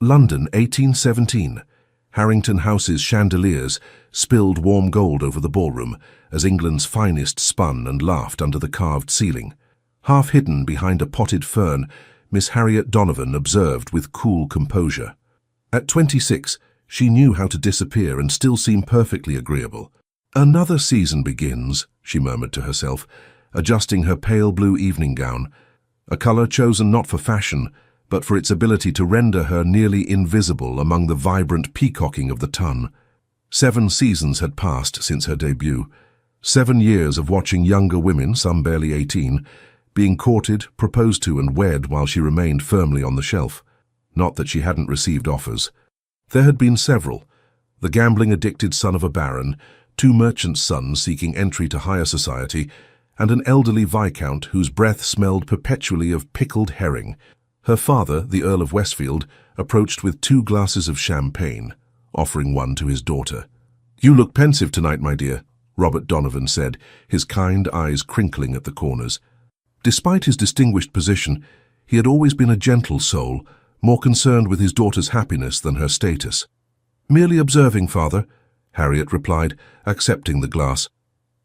London, 1817. Harrington House's chandeliers spilled warm gold over the ballroom as England's finest spun and laughed under the carved ceiling. Half hidden behind a potted fern, Miss Harriet Donovan observed with cool composure. At 26, she knew how to disappear and still seem perfectly agreeable. "Another season begins," she murmured to herself, adjusting her pale blue evening gown, a colour chosen not for fashion, but for its ability to render her nearly invisible among the vibrant peacocking of the ton. 7 seasons had passed since her debut. 7 years of watching younger women, some barely 18, being courted, proposed to and wed while she remained firmly on the shelf. Not that she hadn't received offers. There had been several. The gambling-addicted son of a baron, 2 merchants' sons seeking entry to higher society, and an elderly viscount whose breath smelled perpetually of pickled herring. Her father, the Earl of Westfield, approached with 2 glasses of champagne, offering one to his daughter. "You look pensive tonight, my dear," Robert Donovan said, his kind eyes crinkling at the corners. Despite his distinguished position, he had always been a gentle soul, more concerned with his daughter's happiness than her status. "Merely observing, father," Harriet replied, accepting the glass.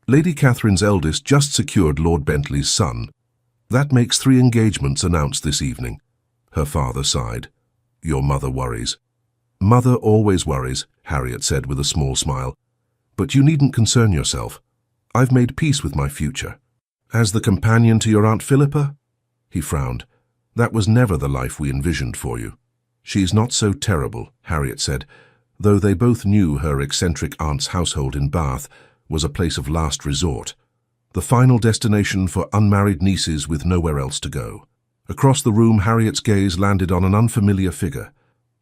"Lady Catherine's eldest just secured Lord Bentley's son. That makes 3 engagements announced this evening." Her father sighed. "Your mother worries." "Mother always worries," Harriet said with a small smile. "But you needn't concern yourself. I've made peace with my future." "As the companion to your Aunt Philippa?" He frowned. "That was never the life we envisioned for you." "She's not so terrible," Harriet said, though they both knew her eccentric aunt's household in Bath was a place of last resort, the final destination for unmarried nieces with nowhere else to go. Across the room, Harriet's gaze landed on an unfamiliar figure.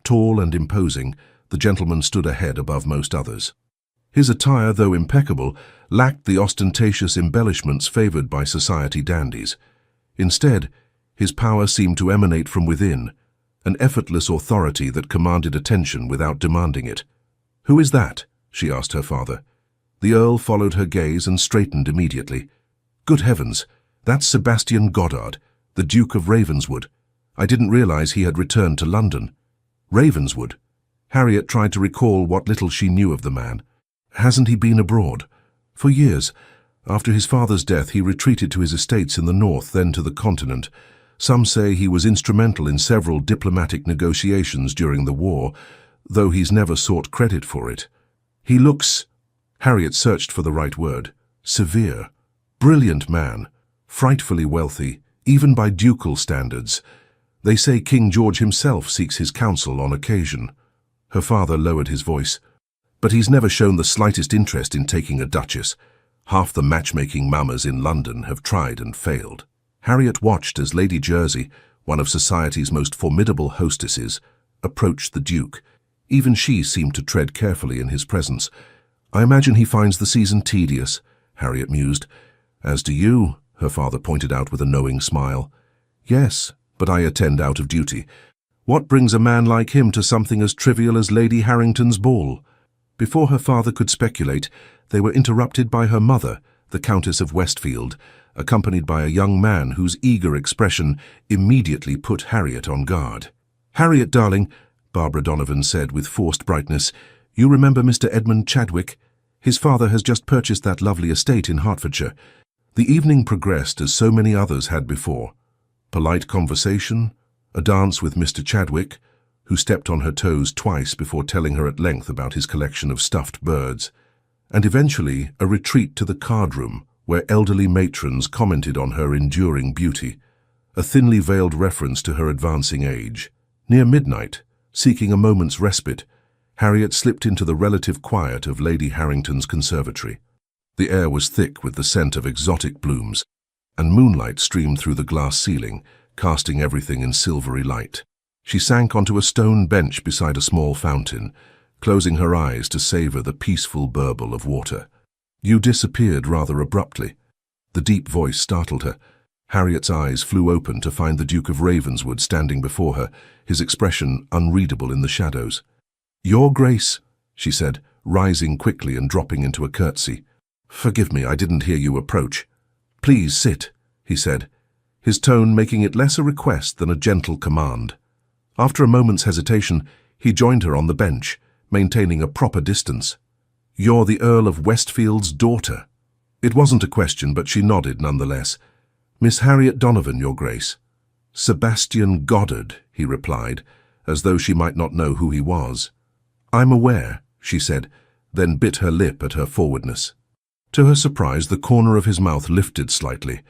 Tall and imposing, the gentleman stood a head above most others. His attire, though impeccable, lacked the ostentatious embellishments favored by society dandies. Instead, his power seemed to emanate from within, an effortless authority that commanded attention without demanding it. "Who is that?" she asked her father. The Earl followed her gaze and straightened immediately. "Good heavens, that's Sebastian Goddard, the Duke of Ravenswood. I didn't realize he had returned to London." Ravenswood? Harriet tried to recall what little she knew of the man. Hasn't he been abroad? For years. After his father's death, he retreated to his estates in the north, then to the continent. Some say he was instrumental in several diplomatic negotiations during the war, though he's never sought credit for it. He looks, Harriet searched for the right word, severe. Brilliant man, frightfully wealthy, even by ducal standards. They say King George himself seeks his counsel on occasion. Her father lowered his voice. But he's never shown the slightest interest in taking a duchess. Half the matchmaking mamas in London have tried and failed. Harriet watched as Lady Jersey, one of society's most formidable hostesses, approached the Duke. Even she seemed to tread carefully in his presence. "I imagine he finds the season tedious," Harriet mused. "As do you," her father pointed out with a knowing smile. "Yes, but I attend out of duty. What brings a man like him to something as trivial as Lady Harrington's ball?" Before her father could speculate, they were interrupted by her mother, the Countess of Westfield, accompanied by a young man whose eager expression immediately put Harriet on guard. "Harriet, darling," Barbara Donovan said with forced brightness, "you remember Mr. Edmund Chadwick? His father has just purchased that lovely estate in Hertfordshire." The evening progressed as so many others had before. Polite conversation, a dance with Mr. Chadwick, who stepped on her toes twice before telling her at length about his collection of stuffed birds, and eventually a retreat to the card-room, where elderly matrons commented on her enduring beauty, a thinly veiled reference to her advancing age. Near midnight, seeking a moment's respite, Harriet slipped into the relative quiet of Lady Harrington's conservatory. The air was thick with the scent of exotic blooms, and moonlight streamed through the glass ceiling, casting everything in silvery light. She sank onto a stone bench beside a small fountain, closing her eyes to savor the peaceful burble of water. "You disappeared rather abruptly." The deep voice startled her. Harriet's eyes flew open to find the Duke of Ravenswood standing before her, his expression unreadable in the shadows. "Your Grace," she said, rising quickly and dropping into a curtsy. "Forgive me, I didn't hear you approach." "Please sit," he said, his tone making it less a request than a gentle command. After a moment's hesitation, he joined her on the bench, maintaining a proper distance. "You're the Earl of Westfield's daughter." It wasn't a question, but she nodded nonetheless. "Miss Harriet Donovan, Your Grace." "Sebastian Goddard," he replied, as though she might not know who he was. "I'm aware," she said, then bit her lip at her forwardness. To her surprise, the corner of his mouth lifted slightly.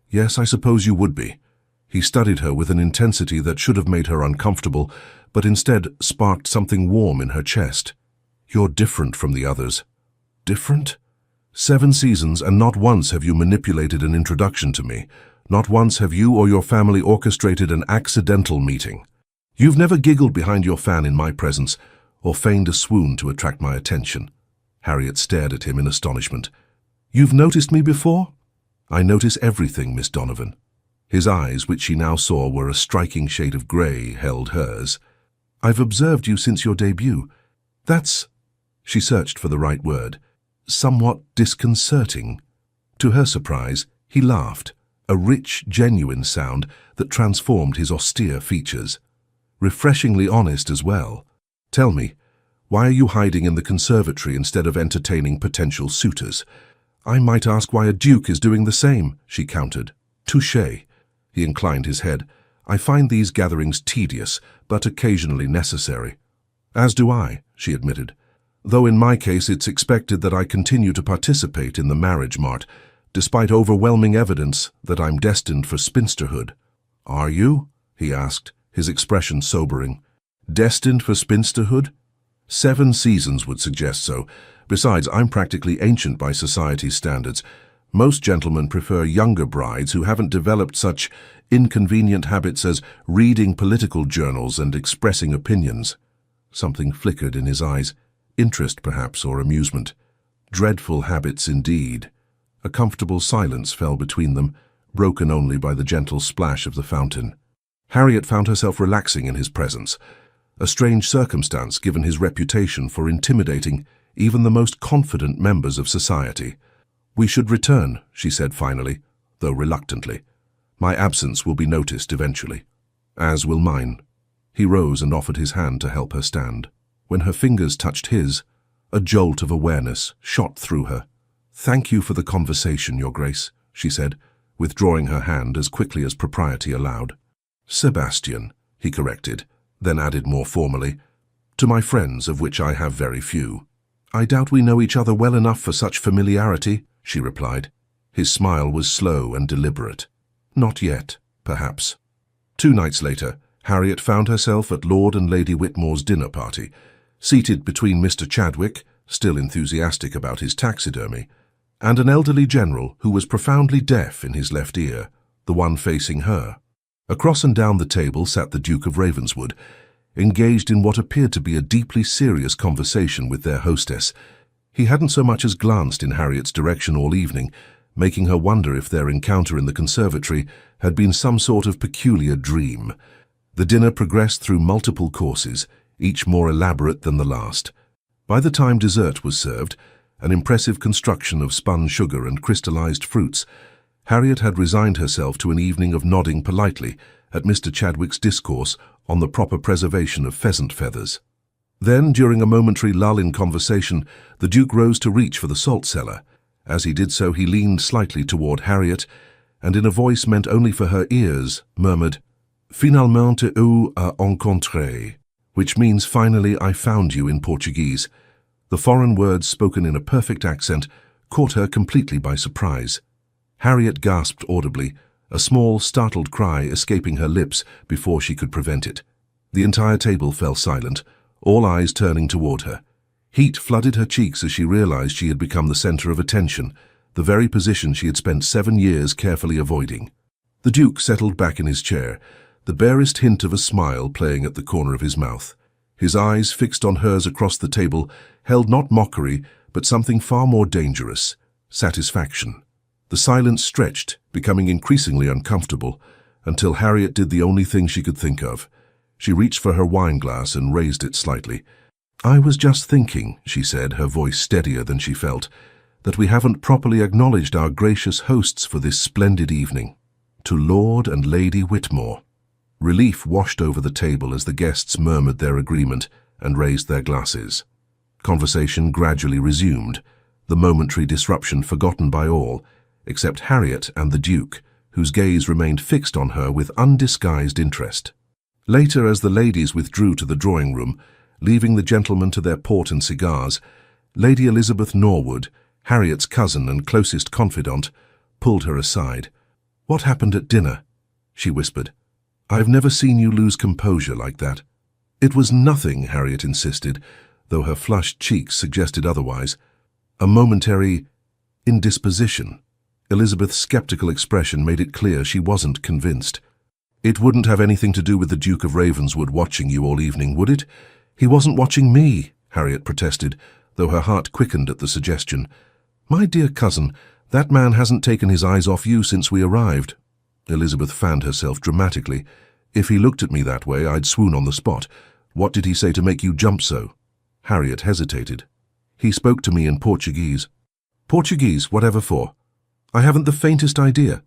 "Yes, I suppose you would be." He studied her with an intensity that should have made her uncomfortable, but instead sparked something warm in her chest. "You're different from the others." "Different?" 7 seasons, and not once have you manipulated an introduction to me. Not once have you or your family orchestrated an accidental meeting. You've never giggled behind your fan in my presence, or feigned a swoon to attract my attention." Harriet stared at him in astonishment. "You've noticed me before?" "I notice everything, Miss Donovan." His eyes, which she now saw were a striking shade of grey, held hers. "I've observed you since your debut. That's—" she searched for the right word. "Somewhat disconcerting." To her surprise, he laughed, a rich, genuine sound that transformed his austere features. Refreshingly honest as well. "Tell me, why are you hiding in the conservatory instead of entertaining potential suitors?" "I might ask why a duke is doing the same," she countered. "Touché." He inclined his head. "I find these gatherings tedious, but occasionally necessary." "As do I," she admitted. "Though in my case it's expected that I continue to participate in the marriage mart, despite overwhelming evidence that I'm destined for spinsterhood." "Are you?" he asked, his expression sobering. "Destined for spinsterhood? 7 seasons would suggest so. Besides, I'm practically ancient by society's standards. Most gentlemen prefer younger brides who haven't developed such inconvenient habits as reading political journals and expressing opinions." Something flickered in his eyes. Interest, perhaps, or amusement. Dreadful habits indeed. A comfortable silence fell between them, broken only by the gentle splash of the fountain. Harriet found herself relaxing in his presence, a strange circumstance given his reputation for intimidating even the most confident members of society. "We should return," she said finally, though reluctantly. "My absence will be noticed eventually. As will mine." He rose and offered his hand to help her stand. When her fingers touched his, a jolt of awareness shot through her. "Thank you for the conversation, Your Grace," she said, withdrawing her hand as quickly as propriety allowed. "Sebastian," he corrected, then added more formally, "to my friends, of which I have very few." "I doubt we know each other well enough for such familiarity," she replied. His smile was slow and deliberate. "Not yet, perhaps." 2 nights later, Harriet found herself at Lord and Lady Whitmore's dinner party, seated between Mr. Chadwick, still enthusiastic about his taxidermy, and an elderly general who was profoundly deaf in his left ear, the one facing her. Across and down the table sat the Duke of Ravenswood, engaged in what appeared to be a deeply serious conversation with their hostess. He hadn't so much as glanced in Harriet's direction all evening, making her wonder if their encounter in the conservatory had been some sort of peculiar dream. The dinner progressed through multiple courses, each more elaborate than the last. By the time dessert was served, an impressive construction of spun sugar and crystallized fruits, Harriet had resigned herself to an evening of nodding politely at Mr. Chadwick's discourse on the proper preservation of pheasant feathers. Then, during a momentary lull in conversation, the Duke rose to reach for the salt cellar. As he did so, he leaned slightly toward Harriet, and in a voice meant only for her ears, murmured, "Finalement eu a rencontré," which means "finally I found you" in Portuguese. The foreign words, spoken in a perfect accent, caught her completely by surprise. Harriet gasped audibly, a small, startled cry escaping her lips before she could prevent it. The entire table fell silent, all eyes turning toward her. Heat flooded her cheeks as she realized she had become the center of attention, the very position she had spent 7 years carefully avoiding. The Duke settled back in his chair, the barest hint of a smile playing at the corner of his mouth. His eyes, fixed on hers across the table, held not mockery, but something far more dangerous, satisfaction. The silence stretched, becoming increasingly uncomfortable, until Harriet did the only thing she could think of. She reached for her wine glass and raised it slightly. "I was just thinking," she said, her voice steadier than she felt, "that we haven't properly acknowledged our gracious hosts for this splendid evening. To Lord and Lady Whitmore." Relief washed over the table as the guests murmured their agreement and raised their glasses. Conversation gradually resumed, the momentary disruption forgotten by all, except Harriet and the Duke, whose gaze remained fixed on her with undisguised interest. Later, as the ladies withdrew to the drawing-room, leaving the gentlemen to their port and cigars, Lady Elizabeth Norwood, Harriet's cousin and closest confidant, pulled her aside. "What happened at dinner?" she whispered. "I've never seen you lose composure like that." "It was nothing," Harriet insisted, though her flushed cheeks suggested otherwise. "A momentary indisposition." Elizabeth's skeptical expression made it clear she wasn't convinced. "It wouldn't have anything to do with the Duke of Ravenswood watching you all evening, would it?" "He wasn't watching me," Harriet protested, though her heart quickened at the suggestion. "My dear cousin, that man hasn't taken his eyes off you since we arrived." Elizabeth fanned herself dramatically. "If he looked at me that way, I'd swoon on the spot. What did he say to make you jump so?" Harriet hesitated. "He spoke to me in Portuguese." "Portuguese, whatever for?" "I haven't the faintest idea."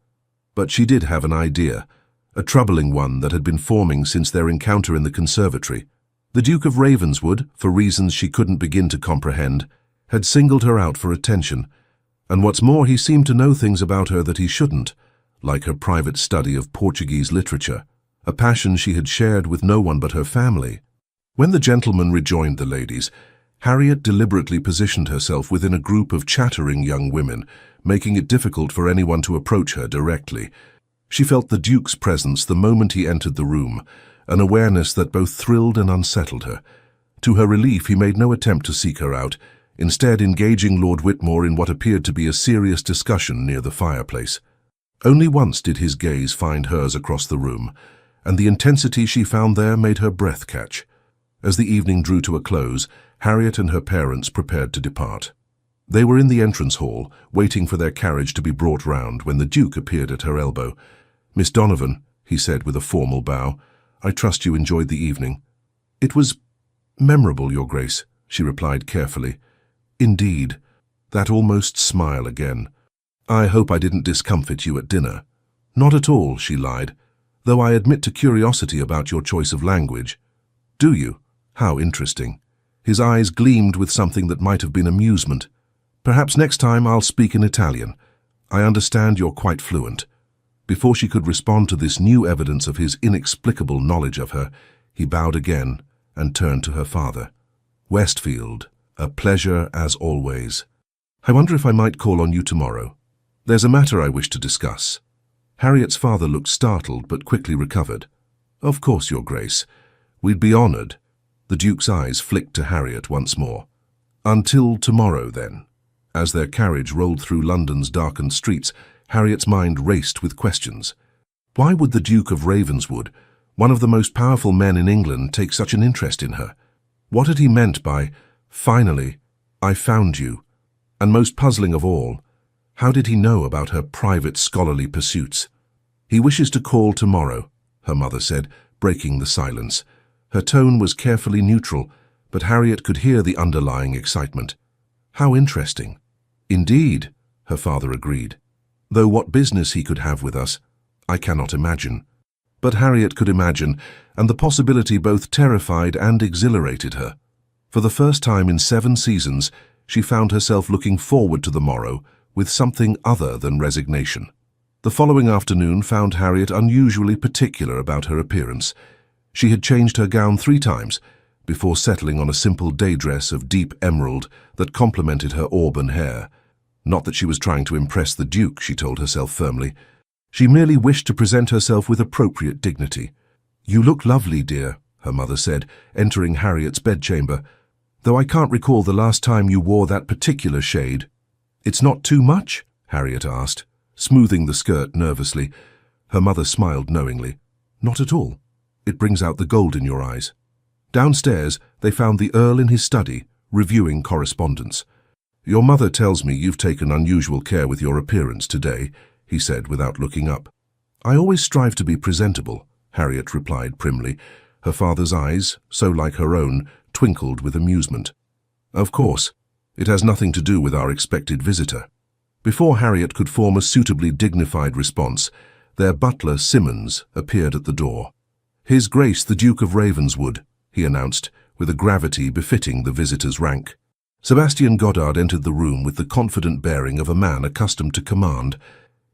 But she did have an idea, a troubling one that had been forming since their encounter in the conservatory. The Duke of Ravenswood, for reasons she couldn't begin to comprehend, had singled her out for attention, and what's more, he seemed to know things about her that he shouldn't, like her private study of Portuguese literature, a passion she had shared with no one but her family. When the gentlemen rejoined the ladies, Harriet deliberately positioned herself within a group of chattering young women, making it difficult for anyone to approach her directly. She felt the Duke's presence the moment he entered the room, an awareness that both thrilled and unsettled her. To her relief, he made no attempt to seek her out, instead engaging Lord Whitmore in what appeared to be a serious discussion near the fireplace. Only once did his gaze find hers across the room, and the intensity she found there made her breath catch. As the evening drew to a close, Harriet and her parents prepared to depart. They were in the entrance hall, waiting for their carriage to be brought round, when the Duke appeared at her elbow. "Miss Donovan," he said with a formal bow, "I trust you enjoyed the evening." "It was memorable, Your Grace," she replied carefully. "Indeed." That almost smile again. "I hope I didn't discomfit you at dinner." "Not at all," she lied, "though I admit to curiosity about your choice of language." "Do you? How interesting." His eyes gleamed with something that might have been amusement. "Perhaps next time I'll speak in Italian. I understand you're quite fluent." Before she could respond to this new evidence of his inexplicable knowledge of her, he bowed again and turned to her father. "Westfield, a pleasure as always. I wonder if I might call on you tomorrow. There's a matter I wish to discuss." Harriet's father looked startled but quickly recovered. "Of course, Your Grace. We'd be honored." The Duke's eyes flicked to Harriet once more. "Until tomorrow, then." As their carriage rolled through London's darkened streets, Harriet's mind raced with questions. Why would the Duke of Ravenswood, one of the most powerful men in England, take such an interest in her? What had he meant by, "Finally, I found you"? And most puzzling of all, how did he know about her private scholarly pursuits? "He wishes to call tomorrow," her mother said, breaking the silence. Her tone was carefully neutral, but Harriet could hear the underlying excitement. "How interesting." "Indeed," her father agreed. "Though what business he could have with us, I cannot imagine." But Harriet could imagine, and the possibility both terrified and exhilarated her. For the first time in 7 seasons, she found herself looking forward to the morrow with something other than resignation. The following afternoon found Harriet unusually particular about her appearance. She had changed her gown 3 times, before settling on a simple day dress of deep emerald that complemented her auburn hair. Not that she was trying to impress the Duke, she told herself firmly. She merely wished to present herself with appropriate dignity. "You look lovely, dear," her mother said, entering Harriet's bedchamber, "though I can't recall the last time you wore that particular shade." "It's not too much?" Harriet asked, smoothing the skirt nervously. Her mother smiled knowingly. "Not at all. It brings out the gold in your eyes." Downstairs, they found the Earl in his study, reviewing correspondence. "Your mother tells me you've taken unusual care with your appearance today," he said without looking up. "I always strive to be presentable," Harriet replied primly. Her father's eyes, so like her own, twinkled with amusement. "Of course, it has nothing to do with our expected visitor." Before Harriet could form a suitably dignified response, their butler, Simmons, appeared at the door. His Grace the Duke of Ravenswood, he announced, with a gravity befitting the visitor's rank. Sebastian Goddard entered the room with the confident bearing of a man accustomed to command.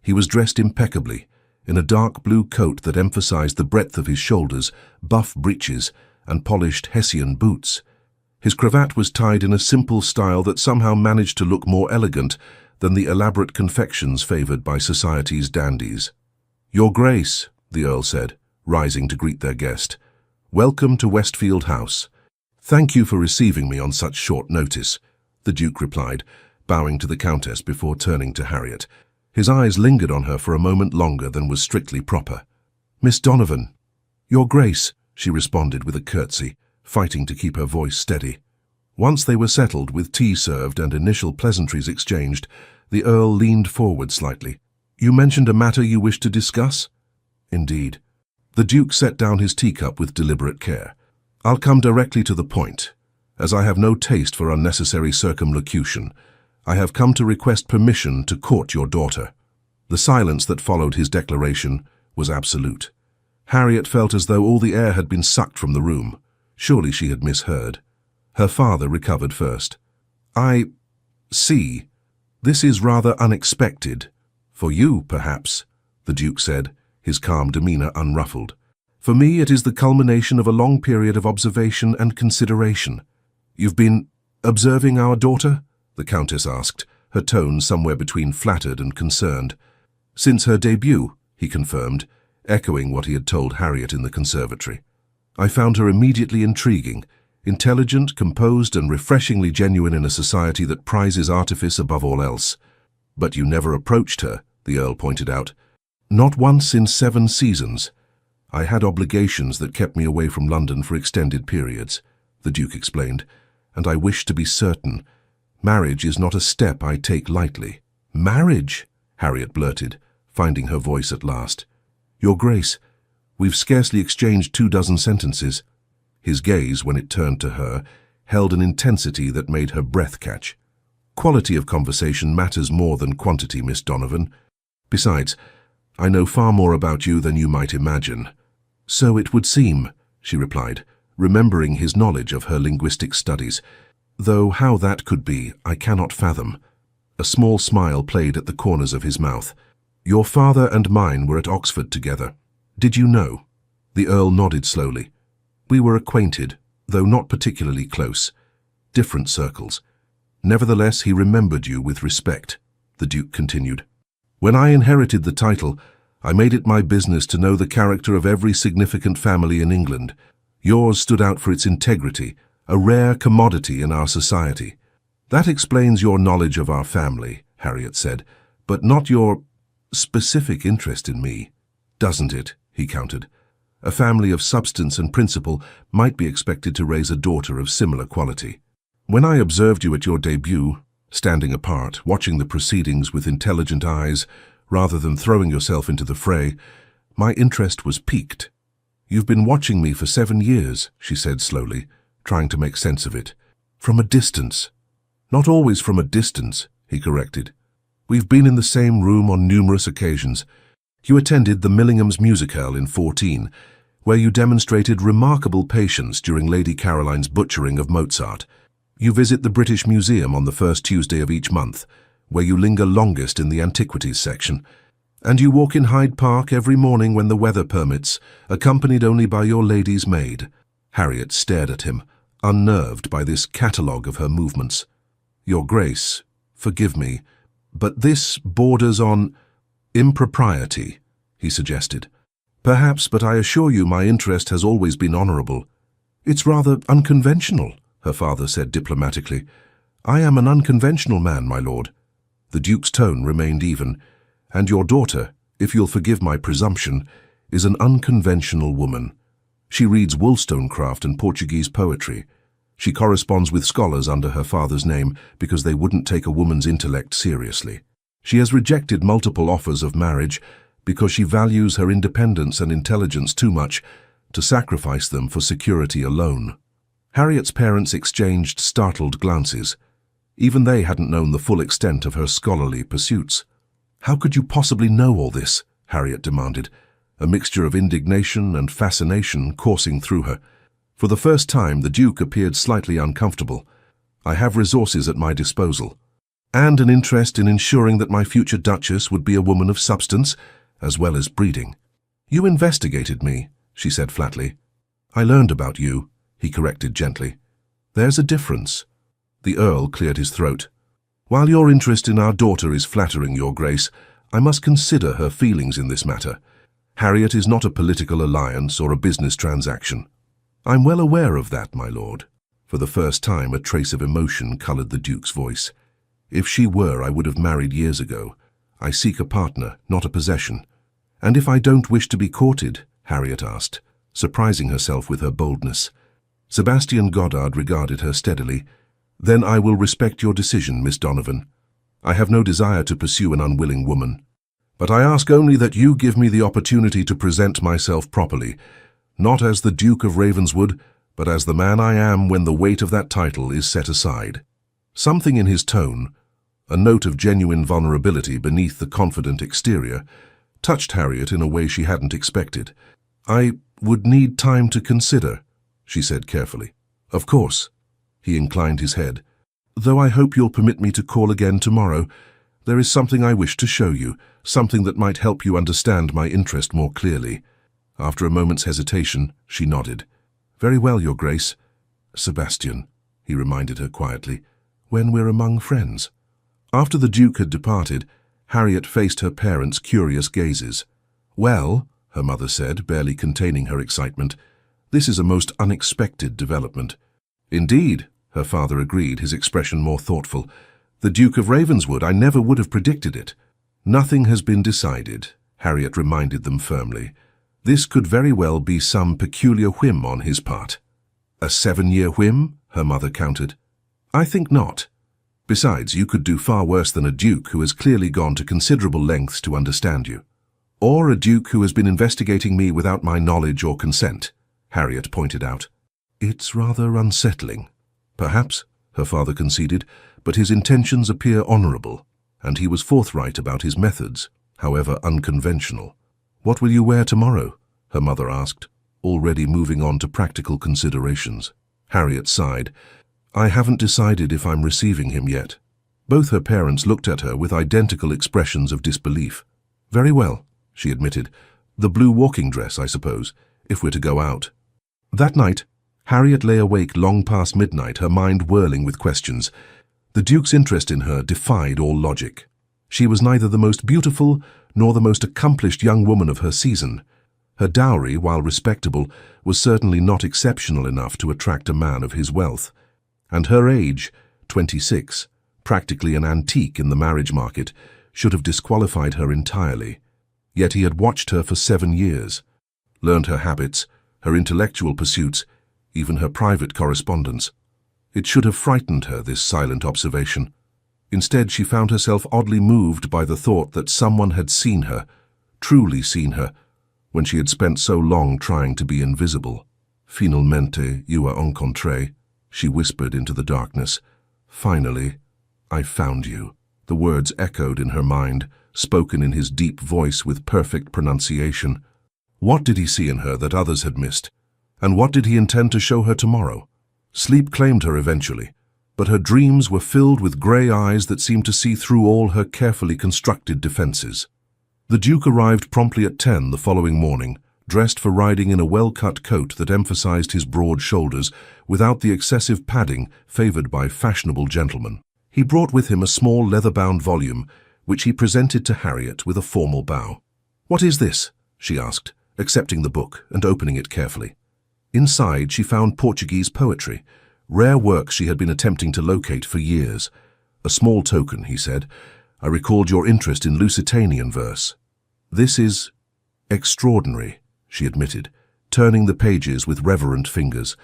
He was dressed impeccably, in a dark blue coat that emphasized the breadth of his shoulders, buff breeches, and polished Hessian boots. His cravat was tied in a simple style that somehow managed to look more elegant than the elaborate confections favored by society's dandies. "Your Grace," the Earl said, rising to greet their guest. "Welcome to Westfield House." "Thank you for receiving me on such short notice," the Duke replied, bowing to the Countess before turning to Harriet. His eyes lingered on her for a moment longer than was strictly proper. "Miss Donovan." "Your Grace," she responded with a curtsy, fighting to keep her voice steady. Once they were settled, with tea served and initial pleasantries exchanged, the Earl leaned forward slightly. "You mentioned a matter you wished to discuss?" "Indeed." The Duke set down his teacup with deliberate care. "I'll come directly to the point. As I have no taste for unnecessary circumlocution, I have come to request permission to court your daughter." The silence that followed his declaration was absolute. Harriet felt as though all the air had been sucked from the room. Surely she had misheard. Her father recovered first. "I see. This is rather unexpected. For you, perhaps," the Duke said, his calm demeanor unruffled. "For me, it is the culmination of a long period of observation and consideration." "You've been observing our daughter?" the Countess asked, her tone somewhere between flattered and concerned. "Since her debut," he confirmed, echoing what he had told Harriet in the conservatory. "I found her immediately intriguing, intelligent, composed, and refreshingly genuine in a society that prizes artifice above all else." "But you never approached her," the Earl pointed out. "Not once in 7 seasons. I had obligations that kept me away from London for extended periods," the Duke explained, "and I wish to be certain. Marriage is not a step I take lightly." "Marriage?" Harriet blurted, finding her voice at last. "Your Grace, we've scarcely exchanged 24 sentences." His gaze, when it turned to her, held an intensity that made her breath catch. "Quality of conversation matters more than quantity, Miss Donovan. Besides, I know far more about you than you might imagine." "So it would seem," she replied, remembering his knowledge of her linguistic studies. "Though how that could be, I cannot fathom." A small smile played at the corners of his mouth. "Your father and mine were at Oxford together. Did you know?" The Earl nodded slowly. "We were acquainted, though not particularly close. Different circles. Nevertheless, he remembered you with respect," the Duke continued. "When I inherited the title, I made it my business to know the character of every significant family in England. Yours stood out for its integrity, a rare commodity in our society." "That explains your knowledge of our family," Harriet said, "but not your specific interest in me." "Doesn't it?" he countered. "A family of substance and principle might be expected to raise a daughter of similar quality. When I observed you at your debut, standing apart, watching the proceedings with intelligent eyes, rather than throwing yourself into the fray, my interest was piqued." "You've been watching me for 7 years," she said slowly, trying to make sense of it. "From a distance." "Not always from a distance," he corrected. "We've been in the same room on numerous occasions. You attended the Millingham's Musicale in 14, where you demonstrated remarkable patience during Lady Caroline's butchering of Mozart. You visit the British Museum on the first Tuesday of each month, where you linger longest in the antiquities section. And you walk in Hyde Park every morning when the weather permits, accompanied only by your lady's maid." Harriet stared at him, unnerved by this catalogue of her movements. "Your Grace, forgive me, but this borders on impropriety," he suggested. "Perhaps, but I assure you my interest has always been honourable." "It's rather unconventional," her father said diplomatically. "I am an unconventional man, my lord." The Duke's tone remained even. "And your daughter, if you'll forgive my presumption, is an unconventional woman. She reads Wollstonecraft and Portuguese poetry. She corresponds with scholars under her father's name because they wouldn't take a woman's intellect seriously. She has rejected multiple offers of marriage because she values her independence and intelligence too much to sacrifice them for security alone." Harriet's parents exchanged startled glances. Even they hadn't known the full extent of her scholarly pursuits. "How could you possibly know all this?" Harriet demanded. a mixture of indignation and fascination coursing through her. For the first time, the Duke appeared slightly uncomfortable. I have resources at my disposal, and an interest in ensuring that my future Duchess would be a woman of substance, as well as breeding. You investigated me, she said flatly. I learned about you, he corrected gently. There's a difference. The Earl cleared his throat. While your interest in our daughter is flattering, Your Grace, I must consider her feelings in this matter. Harriet is not a political alliance or a business transaction. I'm well aware of that, my lord. For the first time, a trace of emotion coloured the Duke's voice. If she were, I would have married years ago. I seek a partner, not a possession. And if I don't wish to be courted? Harriet asked, surprising herself with her boldness. Sebastian Goddard regarded her steadily. Then I will respect your decision, Miss Donovan. I have no desire to pursue an unwilling woman. But I ask only that you give me the opportunity to present myself properly, not as the Duke of Ravenswood, but as the man I am when the weight of that title is set aside. Something in his tone, a note of genuine vulnerability beneath the confident exterior, touched Harriet in a way she hadn't expected. I would need time to consider, she said carefully. Of course. He inclined his head. Though I hope you'll permit me to call again tomorrow. There is something I wish to show you, something that might help you understand my interest more clearly. After a moment's hesitation, she nodded. Very well, Your Grace. Sebastian, he reminded her quietly, when we're among friends. After the Duke had departed, Harriet faced her parents' curious gazes. Well, her mother said, barely containing her excitement, this is a most unexpected development. Indeed, her father agreed, his expression more thoughtful. The Duke of Ravenswood, I never would have predicted it. Nothing has been decided, Harriet reminded them firmly. This could very well be some peculiar whim on his part. A 7-year whim? Her mother countered. I think not. Besides, you could do far worse than a duke who has clearly gone to considerable lengths to understand you. Or a duke who has been investigating me without my knowledge or consent, Harriet pointed out. It's rather unsettling. Perhaps, her father conceded, but his intentions appear honourable, and he was forthright about his methods, however unconventional. What will you wear tomorrow? Her mother asked, already moving on to practical considerations. Harriet sighed. I haven't decided if I'm receiving him yet. Both her parents looked at her with identical expressions of disbelief. Very well, she admitted. The blue walking dress, I suppose, if we're to go out. That night, Harriet lay awake long past midnight, her mind whirling with questions. The Duke's interest in her defied all logic. She was neither the most beautiful nor the most accomplished young woman of her season. Her dowry, while respectable, was certainly not exceptional enough to attract a man of his wealth. And her age, 26, practically an antique in the marriage market, should have disqualified her entirely. Yet he had watched her for 7 years, learned her habits, her intellectual pursuits, even her private correspondence. It should have frightened her, this silent observation. Instead, she found herself oddly moved by the thought that someone had seen her, truly seen her, when she had spent so long trying to be invisible. Finalmente, you are encontré, she whispered into the darkness. Finally, I found you. The words echoed in her mind, spoken in his deep voice with perfect pronunciation. What did he see in her that others had missed? And what did he intend to show her tomorrow? Sleep claimed her eventually, but her dreams were filled with grey eyes that seemed to see through all her carefully constructed defences. The Duke arrived promptly at 10 the following morning, dressed for riding in a well-cut coat that emphasised his broad shoulders without the excessive padding favoured by fashionable gentlemen. He brought with him a small leather-bound volume, which he presented to Harriet with a formal bow. "What is this?" she asked, accepting the book and opening it carefully. Inside, she found Portuguese poetry, rare works she had been attempting to locate for years. "A small token," he said. "I recalled your interest in Lusitanian verse." "This is extraordinary," she admitted, turning the pages with reverent fingers.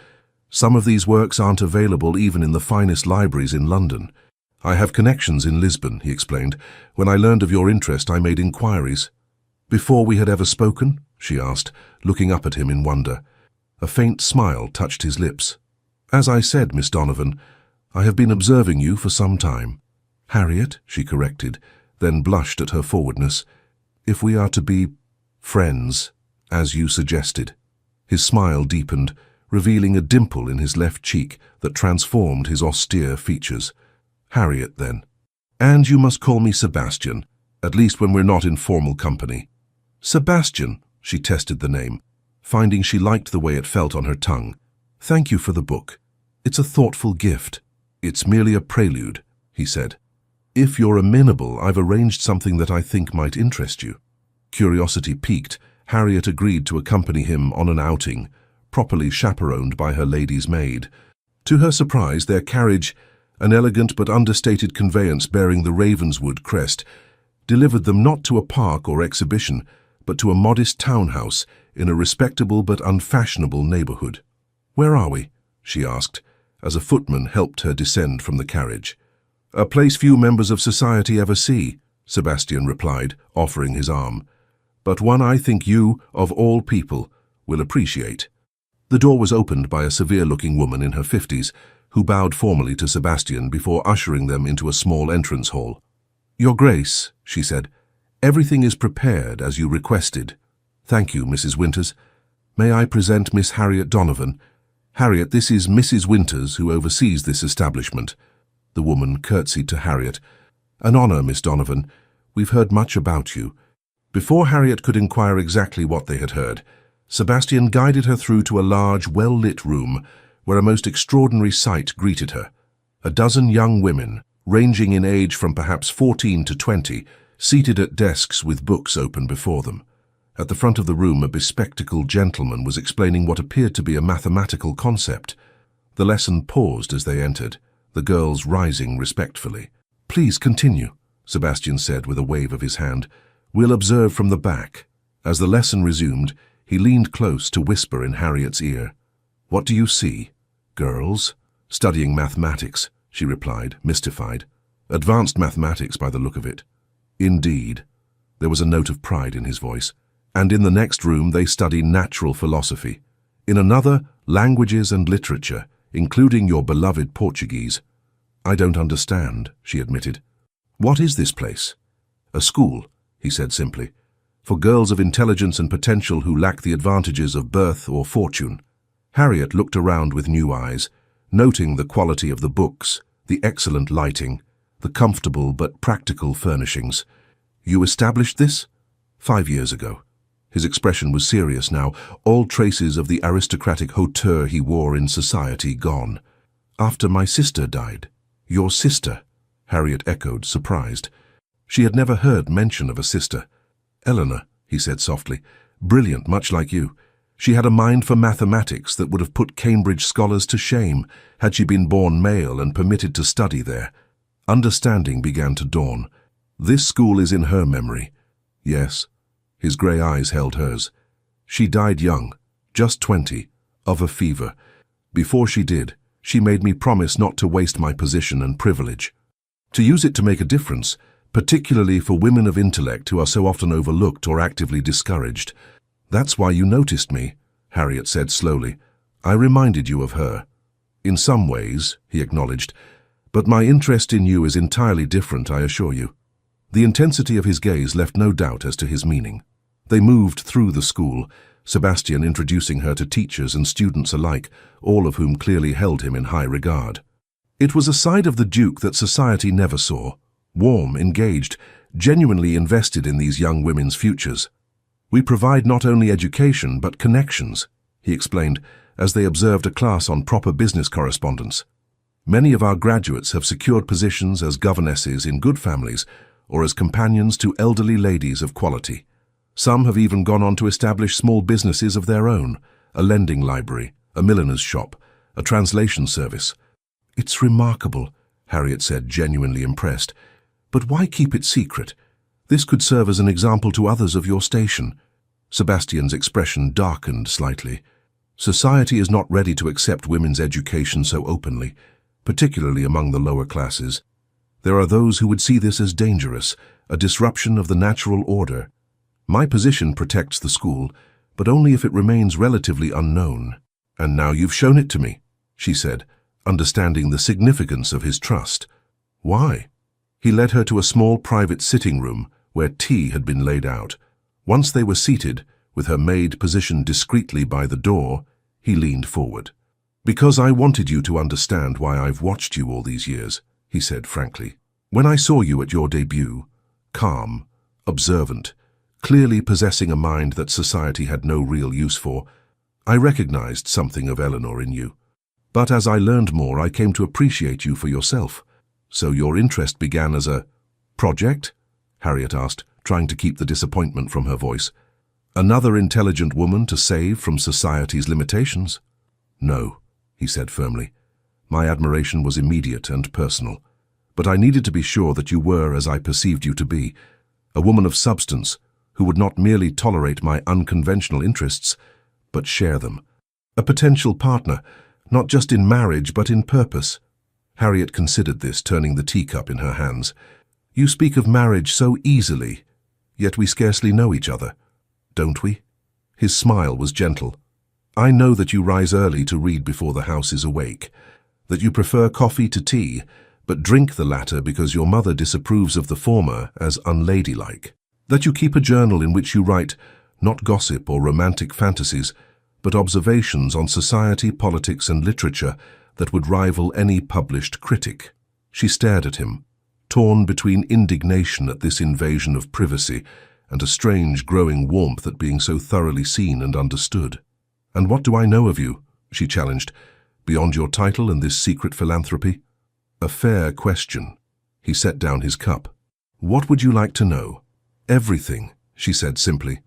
"Some of these works aren't available even in the finest libraries in London. I have connections in Lisbon," he explained. "When I learned of your interest, I made inquiries." "Before we had ever spoken?" she asked, looking up at him in wonder. A faint smile touched his lips. "As I said, Miss Donovan, I have been observing you for some time." "Harriet," she corrected, then blushed at her forwardness. "If we are to be friends," As you suggested. His smile deepened, revealing a dimple in his left cheek that transformed his austere features. Harriet, then. And you must call me Sebastian, at least when we're not in formal company. Sebastian, she tested the name, finding she liked the way it felt on her tongue. Thank you for the book. It's a thoughtful gift. It's merely a prelude, he said. If you're amenable, I've arranged something that I think might interest you. Curiosity piqued, Harriet agreed to accompany him on an outing, properly chaperoned by her lady's maid. To her surprise, their carriage, an elegant but understated conveyance bearing the Ravenswood crest, delivered them not to a park or exhibition, but to a modest townhouse in a respectable but unfashionable neighborhood. "Where are we?" she asked, as a footman helped her descend from the carriage. "A place few members of society ever see," Sebastian replied, offering his arm. "But one I think you, of all people, will appreciate." The door was opened by a severe-looking woman in her 50s, who bowed formally to Sebastian before ushering them into a small entrance hall. "Your Grace," she said, "everything is prepared as you requested." "Thank you, Mrs. Winters. May I present Miss Harriet Donovan? Harriet, this is Mrs. Winters, who oversees this establishment." The woman curtsied to Harriet. "An honor, Miss Donovan. We've heard much about you." Before Harriet could inquire exactly what they had heard, Sebastian guided her through to a large, well-lit room where a most extraordinary sight greeted her. A dozen young women, ranging in age from perhaps 14 to 20, seated at desks with books open before them. At the front of the room, a bespectacled gentleman was explaining what appeared to be a mathematical concept. The lesson paused as they entered, the girls rising respectfully. "Please continue," Sebastian said with a wave of his hand. "We'll observe from the back." As the lesson resumed, he leaned close to whisper in Harriet's ear. "What do you see?" "Girls, studying mathematics," she replied, mystified. "Advanced mathematics by the look of it." "Indeed." There was a note of pride in his voice. "And in the next room they study natural philosophy. In another, languages and literature, including your beloved Portuguese." "I don't understand," she admitted. "What is this place?" "A school," he said simply, "for girls of intelligence and potential who lack the advantages of birth or fortune." Harriet looked around with new eyes, noting the quality of the books, the excellent lighting, the comfortable but practical furnishings. "You established this?" 5 years ago. His expression was serious now, all traces of the aristocratic hauteur he wore in society gone. "After my sister died." "Your sister?" Harriet echoed, surprised. She had never heard mention of a sister. "Eleanor," he said softly, "brilliant, much like you. She had a mind for mathematics that would have put Cambridge scholars to shame had she been born male and permitted to study there." Understanding began to dawn. "This school is in her memory." "Yes." His grey eyes held hers. "She died young, just 20, of a fever. Before she did, she made me promise not to waste my position and privilege. To use it to make a difference, particularly for women of intellect who are so often overlooked or actively discouraged. That's why you noticed me," Harriet said slowly. "I reminded you of her." "In some ways," he acknowledged, "but my interest in you is entirely different, I assure you." The intensity of his gaze left no doubt as to his meaning. They moved through the school, Sebastian introducing her to teachers and students alike, all of whom clearly held him in high regard. It was a side of the Duke that society never saw, warm, engaged, genuinely invested in these young women's futures. "We provide not only education but connections," he explained, as they observed a class on proper business correspondence. "Many of our graduates have secured positions as governesses in good families or as companions to elderly ladies of quality. Some have even gone on to establish small businesses of their own, a lending library, a milliner's shop, a translation service." "It's remarkable," Harriet said, genuinely impressed. "But why keep it secret? This could serve as an example to others of your station." Sebastian's expression darkened slightly. "Society is not ready to accept women's education so openly, particularly among the lower classes. There are those who would see this as dangerous, a disruption of the natural order. My position protects the school, but only if it remains relatively unknown. And now you've shown it to me," she said, understanding the significance of his trust. "Why?" He led her to a small private sitting room where tea had been laid out. Once they were seated, With her maid positioned discreetly by the door, he leaned forward. "Because I wanted you to understand why I've watched you all these years," he said frankly. "When I saw you at your debut, calm, observant, clearly possessing a mind that society had no real use for, I recognized something of Eleanor in you. But as I learned more, I came to appreciate you for yourself. So your interest began as a project?" Harriet asked, trying to keep the disappointment from her voice. "Another intelligent woman to save from society's limitations?" "No," he said firmly. "My admiration was immediate and personal. But I needed to be sure that you were as I perceived you to be, a woman of substance who would not merely tolerate my unconventional interests, but share them. A potential partner, not just in marriage but in purpose." Harriet considered this, turning the teacup in her hands. "You speak of marriage so easily, yet we scarcely know each other, don't we?" His smile was gentle. "I know that you rise early to read before the house is awake, that you prefer coffee to tea, but drink the latter because your mother disapproves of the former as unladylike, that you keep a journal in which you write not gossip or romantic fantasies, but observations on society, politics, and literature that would rival any published critic." She stared at him, torn between indignation at this invasion of privacy and a strange growing warmth at being so thoroughly seen and understood. "And what do I know of you?" she challenged, "beyond your title and this secret philanthropy?" "A fair question." He set down his cup. "What would you like to know?" "Everything," she said simply.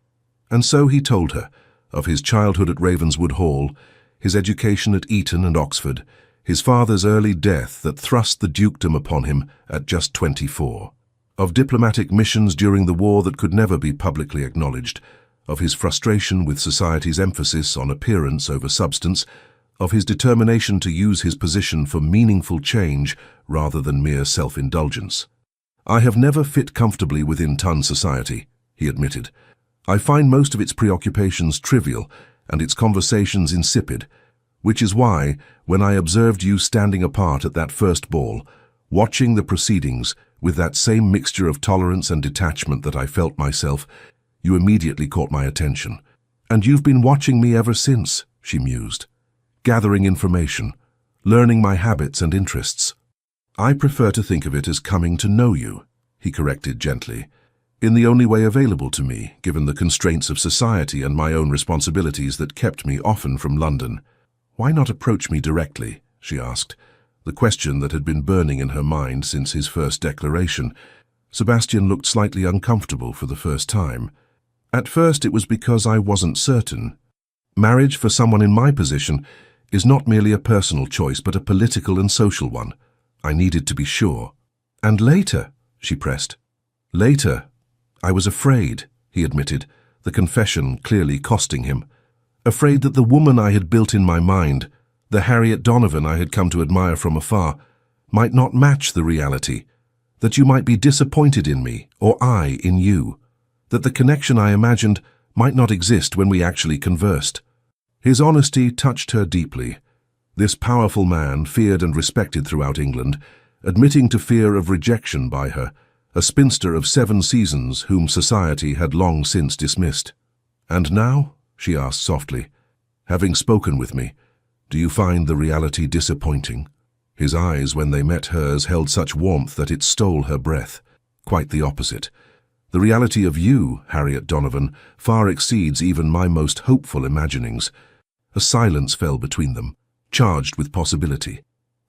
And so he told her of his childhood at Ravenswood Hall, his education at Eton and Oxford, his father's early death that thrust the dukedom upon him at just 24, of diplomatic missions during the war that could never be publicly acknowledged, of his frustration with society's emphasis on appearance over substance, of his determination to use his position for meaningful change rather than mere self-indulgence. "I have never fit comfortably within Ton society," he admitted. "I find most of its preoccupations trivial and its conversations insipid, which is why, when I observed you standing apart at that first ball, watching the proceedings with that same mixture of tolerance and detachment that I felt myself, you immediately caught my attention. And you've been watching me ever since," she mused, "gathering information, learning my habits and interests." "I prefer to think of it as coming to know you," he corrected gently, "in the only way available to me, given the constraints of society and my own responsibilities that kept me often from London." "Why not approach me directly?" she asked, the question that had been burning in her mind since his first declaration. Sebastian looked slightly uncomfortable for the first time. "At first it was because I wasn't certain. Marriage for someone in my position is not merely a personal choice but a political and social one. I needed to be sure." "And later," she pressed. "Later, I was afraid," he admitted, the confession clearly costing him. "Afraid that the woman I had built in my mind, the Harriet Donovan I had come to admire from afar, might not match the reality, that you might be disappointed in me, or I in you, that the connection I imagined might not exist when we actually conversed." His honesty touched her deeply. This powerful man, feared and respected throughout England, admitting to fear of rejection by her, a spinster of 7 seasons whom society had long since dismissed. "And now?" she asked softly. "Having spoken with me, do you find the reality disappointing?" His eyes, when they met hers, held such warmth that it stole her breath. "Quite the opposite. The reality of you, Harriet Donovan, far exceeds even my most hopeful imaginings." A silence fell between them, charged with possibility.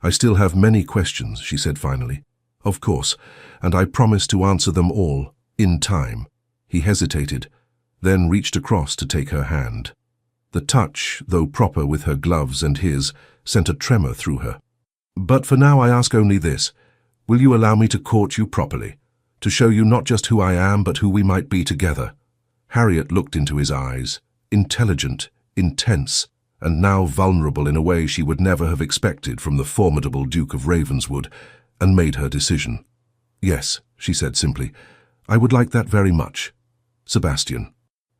"I still have many questions," she said finally. "Of course, and I promise to answer them all, in time." He hesitated, then reached across to take her hand. The touch, though proper with her gloves and his, sent a tremor through her. "But for now I ask only this. Will you allow me to court you properly, to show you not just who I am but who we might be together?" Harriet looked into his eyes, intelligent, intense, and now vulnerable in a way she would never have expected from the formidable Duke of Ravenswood, and made her decision. "Yes," she said simply, "I would like that very much. Sebastian."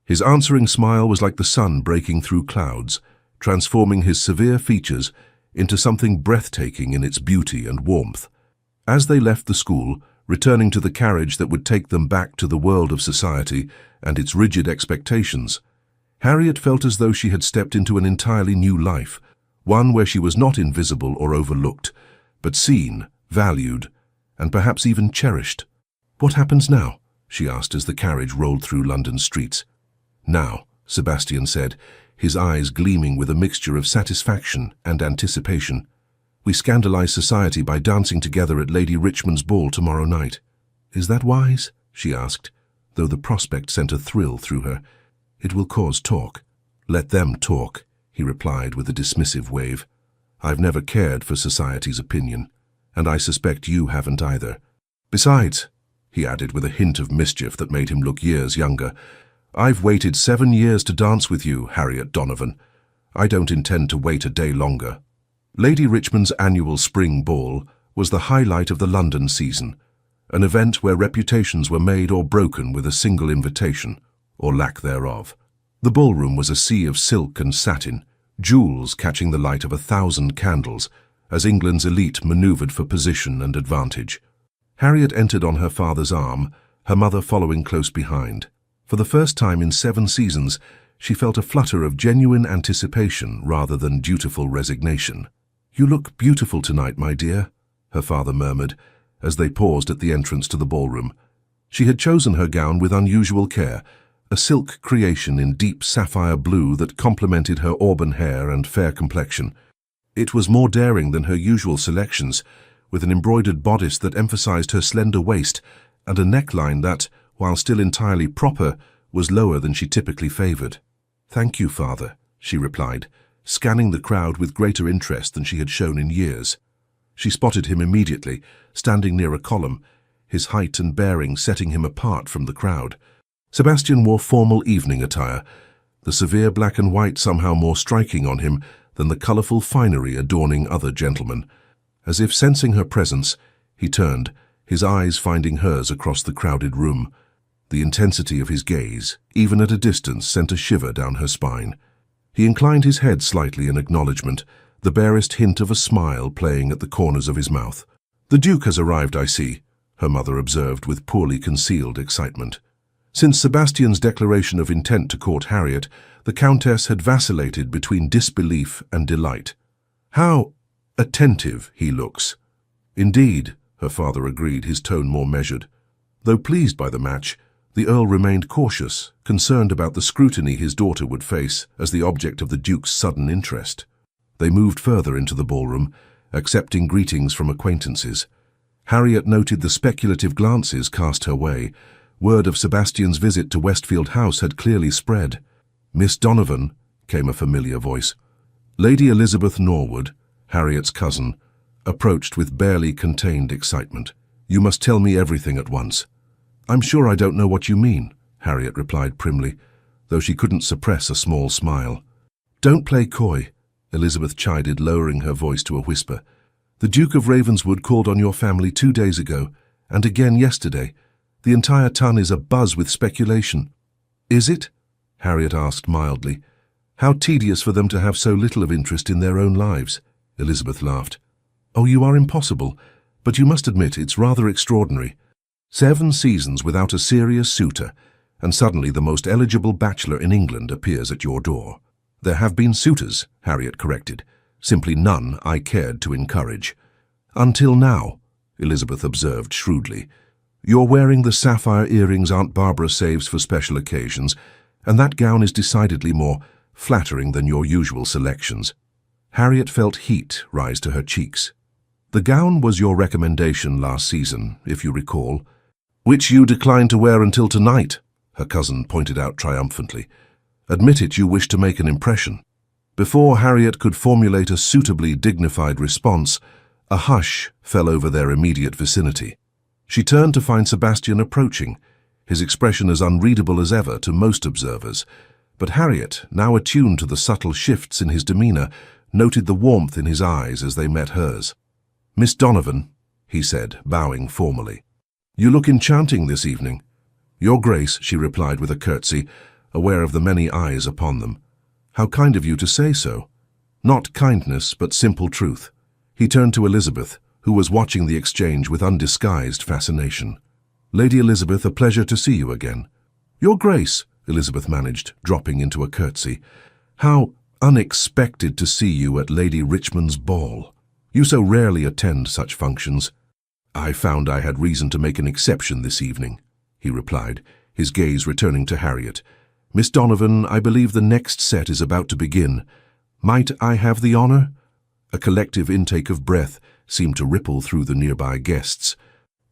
His answering smile was like the sun breaking through clouds, transforming his severe features into something breathtaking in its beauty and warmth. As they left the school, returning to the carriage that would take them back to the world of society and its rigid expectations, Harriet felt as though she had stepped into an entirely new life, one where she was not invisible or overlooked, but seen, valued, and perhaps even cherished. "What happens now?" she asked as the carriage rolled through London's streets. "Now," Sebastian said, his eyes gleaming with a mixture of satisfaction and anticipation. "We scandalize society by dancing together at Lady Richmond's ball tomorrow night." "Is that wise?" she asked, though the prospect sent a thrill through her. "It will cause talk." "Let them talk," he replied with a dismissive wave. "I've never cared for society's opinion, and I suspect you haven't either. Besides," he added with a hint of mischief that made him look years younger, "I've waited 7 years to dance with you, Harriet Donovan. I don't intend to wait a day longer." Lady Richmond's annual spring ball was the highlight of the London season, an event where reputations were made or broken with a single invitation, or lack thereof. The ballroom was a sea of silk and satin, jewels catching the light of 1,000 candles, as England's elite manoeuvred for position and advantage. Harriet entered on her father's arm, her mother following close behind. For the first time in 7 seasons, she felt a flutter of genuine anticipation rather than dutiful resignation. "You look beautiful tonight, my dear," her father murmured, as they paused at the entrance to the ballroom. She had chosen her gown with unusual care, a silk creation in deep sapphire blue that complemented her auburn hair and fair complexion. It was more daring than her usual selections, with an embroidered bodice that emphasized her slender waist and a neckline that, while still entirely proper, was lower than she typically favored. "Thank you, father," she replied, scanning the crowd with greater interest than she had shown in years. She spotted him immediately, standing near a column, his height and bearing setting him apart from the crowd. Sebastian wore formal evening attire, the severe black and white somehow more striking on him than the colourful finery adorning other gentlemen. As if sensing her presence, he turned, his eyes finding hers across the crowded room. The intensity of his gaze, even at a distance, sent a shiver down her spine. He inclined his head slightly in acknowledgement, the barest hint of a smile playing at the corners of his mouth. "The Duke has arrived, I see," her mother observed with poorly concealed excitement. Since Sebastian's declaration of intent to court Harriet, the Countess had vacillated between disbelief and delight. "How attentive he looks." "Indeed," her father agreed, his tone more measured. Though pleased by the match, the Earl remained cautious, concerned about the scrutiny his daughter would face as the object of the Duke's sudden interest. They moved further into the ballroom, accepting greetings from acquaintances. Harriet noted the speculative glances cast her way. Word of Sebastian's visit to Westfield House had clearly spread. "Miss Donovan," came a familiar voice. Lady Elizabeth Norwood, Harriet's cousin, approached with barely contained excitement. "You must tell me everything at once." "I'm sure I don't know what you mean," Harriet replied primly, though she couldn't suppress a small smile. "Don't play coy," Elizabeth chided, lowering her voice to a whisper. "The Duke of Ravenswood called on your family 2 days ago, and again yesterday. The entire ton is abuzz with speculation." "Is it?" Harriet asked mildly. "How tedious for them to have so little of interest in their own lives," Elizabeth laughed. "Oh, you are impossible, but you must admit it's rather extraordinary. 7 seasons without a serious suitor, and suddenly the most eligible bachelor in England appears at your door." "There have been suitors," Harriet corrected, "simply none I cared to encourage." "Until now," Elizabeth observed shrewdly. "You're wearing the sapphire earrings Aunt Barbara saves for special occasions, and that gown is decidedly more flattering than your usual selections." Harriet felt heat rise to her cheeks. "The gown was your recommendation last season, if you recall." "Which you declined to wear until tonight," her cousin pointed out triumphantly. "Admit it, you wish to make an impression." Before Harriet could formulate a suitably dignified response, a hush fell over their immediate vicinity. She turned to find Sebastian approaching, his expression as unreadable as ever to most observers. But Harriet, now attuned to the subtle shifts in his demeanor, noted the warmth in his eyes as they met hers. "Miss Donovan," he said, bowing formally. "You look enchanting this evening." "Your Grace," she replied with a curtsy, aware of the many eyes upon them. "How kind of you to say so." Not kindness, but simple truth. He turned to Elizabeth, who was watching the exchange with undisguised fascination. "Lady Elizabeth, a pleasure to see you again." "Your Grace," Elizabeth managed, dropping into a curtsy. "How unexpected to see you at Lady Richmond's ball. You so rarely attend such functions." "I found I had reason to make an exception this evening," he replied, his gaze returning to Harriet. "Miss Donovan, I believe the next set is about to begin. Might I have the honor?" A collective intake of breath seemed to ripple through the nearby guests.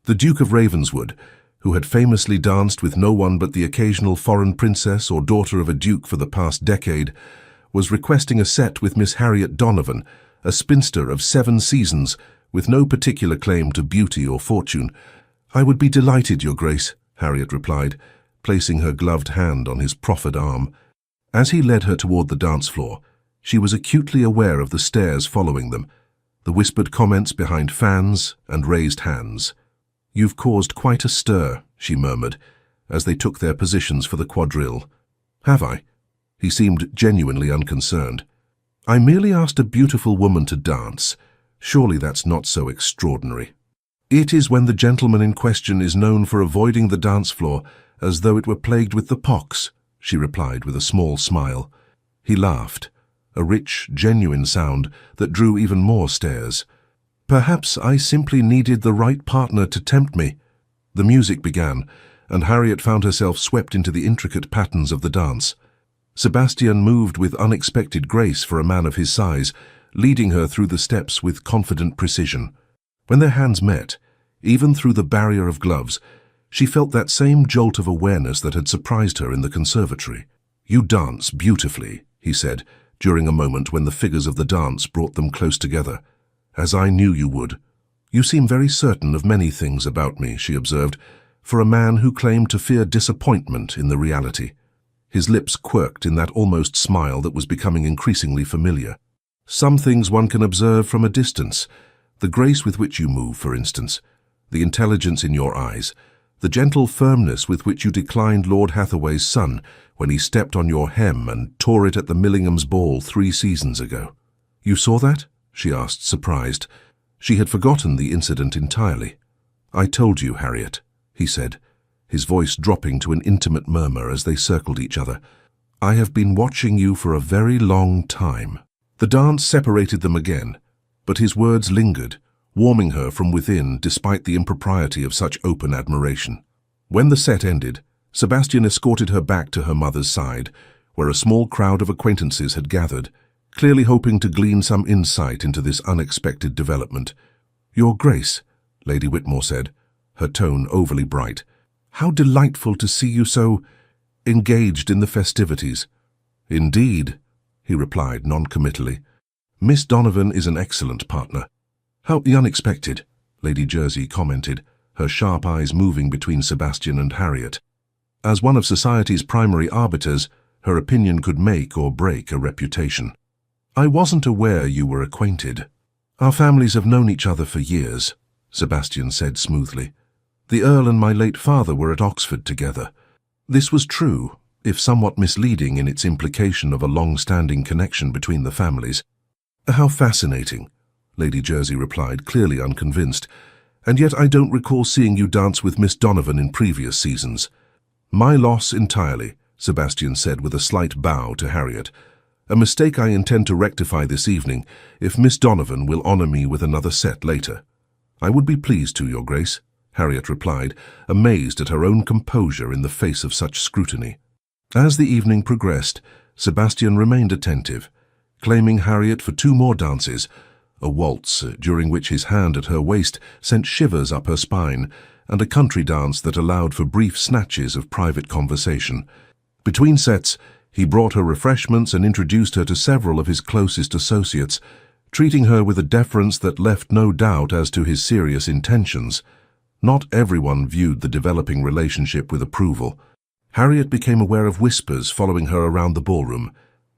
The Duke of Ravenswood, who had famously danced with no one but the occasional foreign princess or daughter of a duke for the past decade, was requesting a set with Miss Harriet Donovan, a spinster of 7 seasons, with no particular claim to beauty or fortune. "I would be delighted, Your Grace," Harriet replied, placing her gloved hand on his proffered arm. As he led her toward the dance floor, she was acutely aware of the stares following them, the whispered comments behind fans and raised hands. "You've caused quite a stir," she murmured, as they took their positions for the quadrille. "Have I?" He seemed genuinely unconcerned. "I merely asked a beautiful woman to dance. Surely that's not so extraordinary." "It is when the gentleman in question is known for avoiding the dance floor as though it were plagued with the pox," she replied with a small smile. He laughed, a rich, genuine sound that drew even more stares. "Perhaps I simply needed the right partner to tempt me." The music began, and Harriet found herself swept into the intricate patterns of the dance. Sebastian moved with unexpected grace for a man of his size, leading her through the steps with confident precision. When their hands met, even through the barrier of gloves, she felt that same jolt of awareness that had surprised her in the conservatory. "You dance beautifully," he said, during a moment when the figures of the dance brought them close together. "As I knew you would." "You seem very certain of many things about me," she observed, for a man who claimed to fear disappointment in the reality. His lips quirked in that almost smile that was becoming increasingly familiar. "Some things one can observe from a distance. The grace with which you move, for instance, the intelligence in your eyes, the gentle firmness with which you declined Lord Hathaway's son when he stepped on your hem and tore it at the Millingham's ball 3 seasons ago." "You saw that?" she asked, surprised. She had forgotten the incident entirely. "I told you, Harriet," he said, his voice dropping to an intimate murmur as they circled each other. "I have been watching you for a very long time." The dance separated them again, but his words lingered, warming her from within despite the impropriety of such open admiration. When the set ended, Sebastian escorted her back to her mother's side, where a small crowd of acquaintances had gathered, clearly hoping to glean some insight into this unexpected development. "Your Grace," Lady Whitmore said, her tone overly bright, "how delightful to see you so engaged in the festivities." "Indeed," he replied non-committally. "Miss Donovan is an excellent partner." "How unexpected," Lady Jersey commented, her sharp eyes moving between Sebastian and Harriet. As one of society's primary arbiters, her opinion could make or break a reputation. "I wasn't aware you were acquainted." "Our families have known each other for years," Sebastian said smoothly. "The Earl and my late father were at Oxford together." This was true, if somewhat misleading in its implication of a long-standing connection between the families. "How fascinating," Lady Jersey replied, clearly unconvinced. "And yet I don't recall seeing you dance with Miss Donovan in previous seasons." "My loss entirely," Sebastian said with a slight bow to Harriet. "A mistake I intend to rectify this evening, if Miss Donovan will honor me with another set later." "I would be pleased to, Your Grace," Harriet replied, amazed at her own composure in the face of such scrutiny. As the evening progressed, Sebastian remained attentive, claiming Harriet for 2 more dances, a waltz during which his hand at her waist sent shivers up her spine, and a country dance that allowed for brief snatches of private conversation. Between sets, he brought her refreshments and introduced her to several of his closest associates, treating her with a deference that left no doubt as to his serious intentions. Not everyone viewed the developing relationship with approval. Harriet became aware of whispers following her around the ballroom,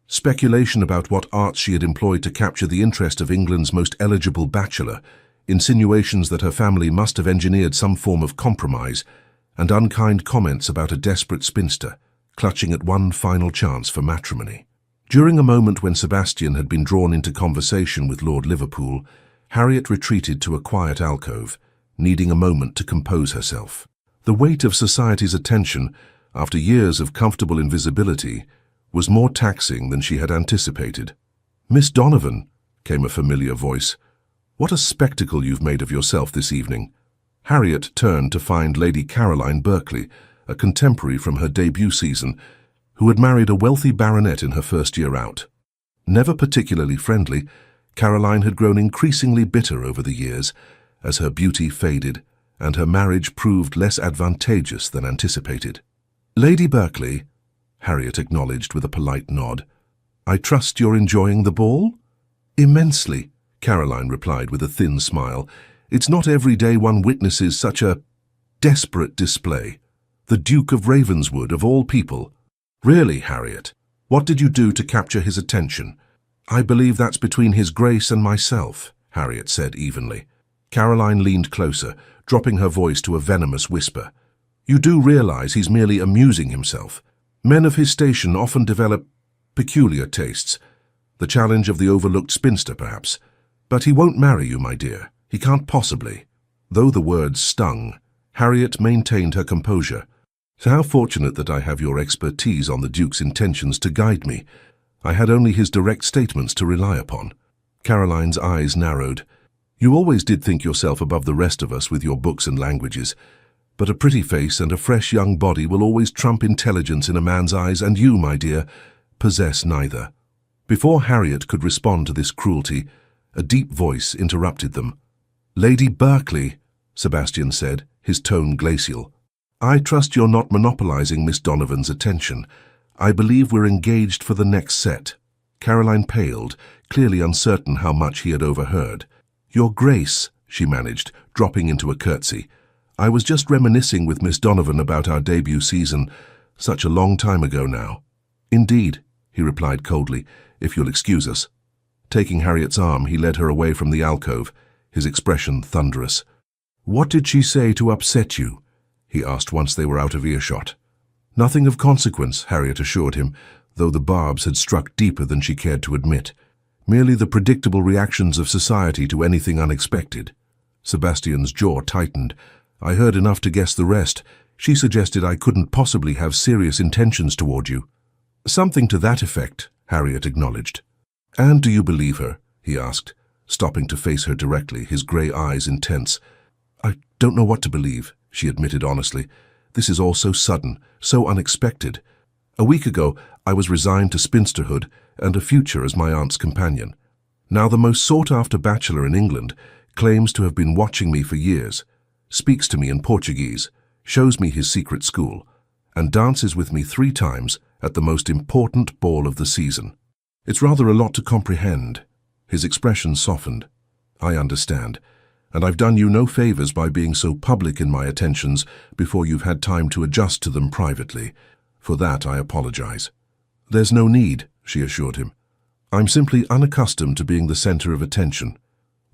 speculation about what arts she had employed to capture the interest of England's most eligible bachelor, insinuations that her family must have engineered some form of compromise, and unkind comments about a desperate spinster, clutching at one final chance for matrimony. During a moment when Sebastian had been drawn into conversation with Lord Liverpool, Harriet retreated to a quiet alcove, needing a moment to compose herself. The weight of society's attention after years of comfortable invisibility, was more taxing than she had anticipated. "Miss Donovan," came a familiar voice. "What a spectacle you've made of yourself this evening." Harriet turned to find Lady Caroline Berkeley, a contemporary from her debut season, who had married a wealthy baronet in her first year out. Never particularly friendly, Caroline had grown increasingly bitter over the years as her beauty faded and her marriage proved less advantageous than anticipated. "Lady Berkeley," Harriet acknowledged with a polite nod. "I trust you're enjoying the ball?" "Immensely," Caroline replied with a thin smile. "It's not every day one witnesses such a desperate display. The Duke of Ravenswood, of all people." "Really, Harriet? What did you do to capture his attention?" "I believe that's between His Grace and myself," Harriet said evenly. Caroline leaned closer, dropping her voice to a venomous whisper. "You do realize he's merely amusing himself. Men of his station often develop peculiar tastes. The challenge of the overlooked spinster, perhaps. But he won't marry you, my dear. He can't possibly." Though the words stung, Harriet maintained her composure. "So how fortunate that I have your expertise on the Duke's intentions to guide me. I had only his direct statements to rely upon." Caroline's eyes narrowed. "You always did think yourself above the rest of us with your books and languages. But a pretty face and a fresh young body will always trump intelligence in a man's eyes, and you, my dear, possess neither." Before Harriet could respond to this cruelty, a deep voice interrupted them. "Lady Berkeley," Sebastian said, his tone glacial. "I trust you're not monopolizing Miss Donovan's attention. I believe we're engaged for the next set." Caroline paled, clearly uncertain how much he had overheard. "Your Grace," she managed, dropping into a curtsy. "I was just reminiscing with Miss Donovan about our debut season, such a long time ago now." "Indeed," he replied coldly, "if you'll excuse us." Taking Harriet's arm, he led her away from the alcove, his expression thunderous. "What did she say to upset you?" he asked once they were out of earshot. "Nothing of consequence," Harriet assured him, though the barbs had struck deeper than she cared to admit. "Merely the predictable reactions of society to anything unexpected." Sebastian's jaw tightened. "I heard enough to guess the rest. She suggested I couldn't possibly have serious intentions toward you." "Something to that effect," Harriet acknowledged. "And do you believe her?" he asked, stopping to face her directly, his grey eyes intense. "I don't know what to believe," she admitted honestly. "This is all so sudden, so unexpected. A week ago, I was resigned to spinsterhood and a future as my aunt's companion. Now the most sought-after bachelor in England claims to have been watching me for years, speaks to me in Portuguese, shows me his secret school, and dances with me 3 times at the most important ball of the season. It's rather a lot to comprehend." His expression softened. "I understand, and I've done you no favors by being so public in my attentions before you've had time to adjust to them privately. For that I apologize." "There's no need," she assured him. "I'm simply unaccustomed to being the center of attention."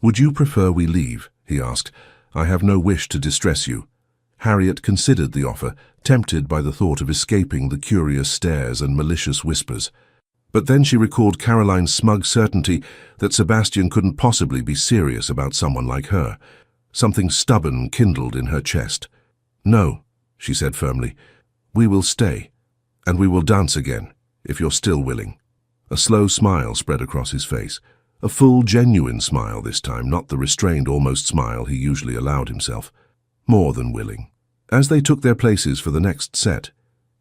"Would you prefer we leave?" he asked. "I have no wish to distress you." Harriet considered the offer, tempted by the thought of escaping the curious stares and malicious whispers. But then she recalled Caroline's smug certainty that Sebastian couldn't possibly be serious about someone like her. Something stubborn kindled in her chest. "No," she said firmly. "We will stay, and we will dance again, if you're still willing." A slow smile spread across his face. A full, genuine smile this time, not the restrained, almost smile he usually allowed himself. More than willing. As they took their places for the next set,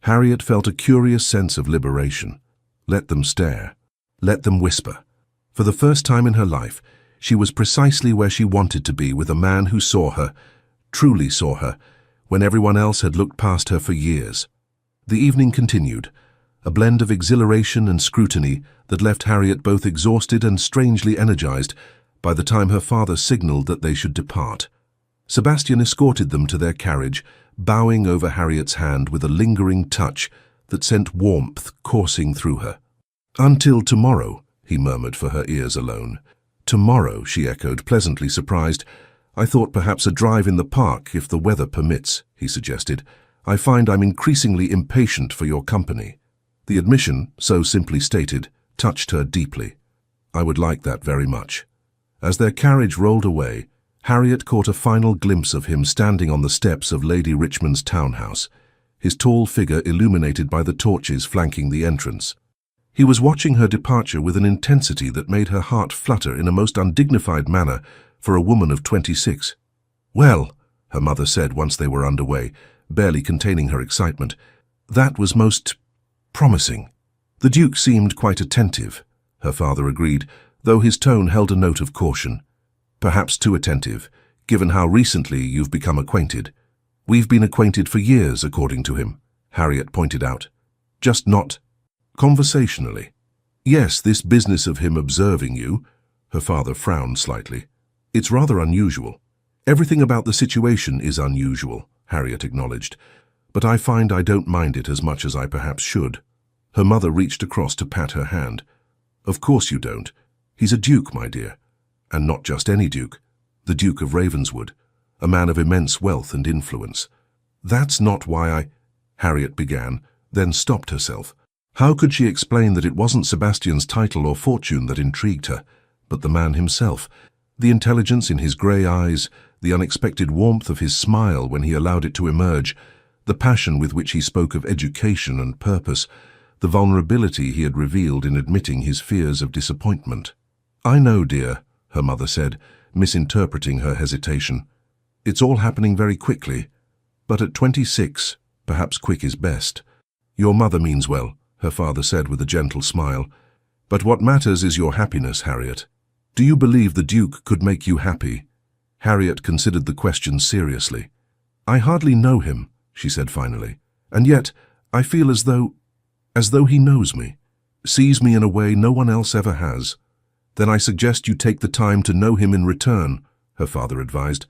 Harriet felt a curious sense of liberation. Let them stare. Let them whisper. For the first time in her life, she was precisely where she wanted to be with a man who saw her, truly saw her, when everyone else had looked past her for years. The evening continued, a blend of exhilaration and scrutiny that left Harriet both exhausted and strangely energized by the time her father signaled that they should depart. Sebastian escorted them to their carriage, bowing over Harriet's hand with a lingering touch that sent warmth coursing through her. "Until tomorrow," he murmured for her ears alone. "Tomorrow," she echoed, pleasantly surprised. "I thought perhaps a drive in the park, if the weather permits," he suggested. "I find I'm increasingly impatient for your company." The admission, so simply stated, touched her deeply. "I would like that very much." As their carriage rolled away, Harriet caught a final glimpse of him standing on the steps of Lady Richmond's townhouse, his tall figure illuminated by the torches flanking the entrance. He was watching her departure with an intensity that made her heart flutter in a most undignified manner for a woman of 26. "Well," her mother said once they were underway, barely containing her excitement, "that was most promising." "The Duke seemed quite attentive," her father agreed, though his tone held a note of caution. "Perhaps too attentive, given how recently you've become acquainted." "We've been acquainted for years, according to him," Harriet pointed out. "Just not conversationally." "Yes, this business of him observing you," her father frowned slightly. "It's rather unusual." "Everything about the situation is unusual," Harriet acknowledged, "but I find I don't mind it as much as I perhaps should." Her mother reached across to pat her hand. "Of course you don't. He's a duke, my dear. And not just any duke. The Duke of Ravenswood, a man of immense wealth and influence." "That's not why I—" Harriet began, then stopped herself. How could she explain that it wasn't Sebastian's title or fortune that intrigued her, but the man himself? The intelligence in his grey eyes, the unexpected warmth of his smile when he allowed it to emerge, the passion with which he spoke of education and purpose, the vulnerability he had revealed in admitting his fears of disappointment. "I know, dear," her mother said, misinterpreting her hesitation. "It's all happening very quickly, but at 26, perhaps quick is best." "Your mother means well," her father said with a gentle smile. "But what matters is your happiness, Harriet. Do you believe the Duke could make you happy?" Harriet considered the question seriously. "I hardly know him," she said finally, "and yet I feel as though he knows me, sees me in a way no one else ever has." "Then I suggest you take the time to know him in return," her father advised.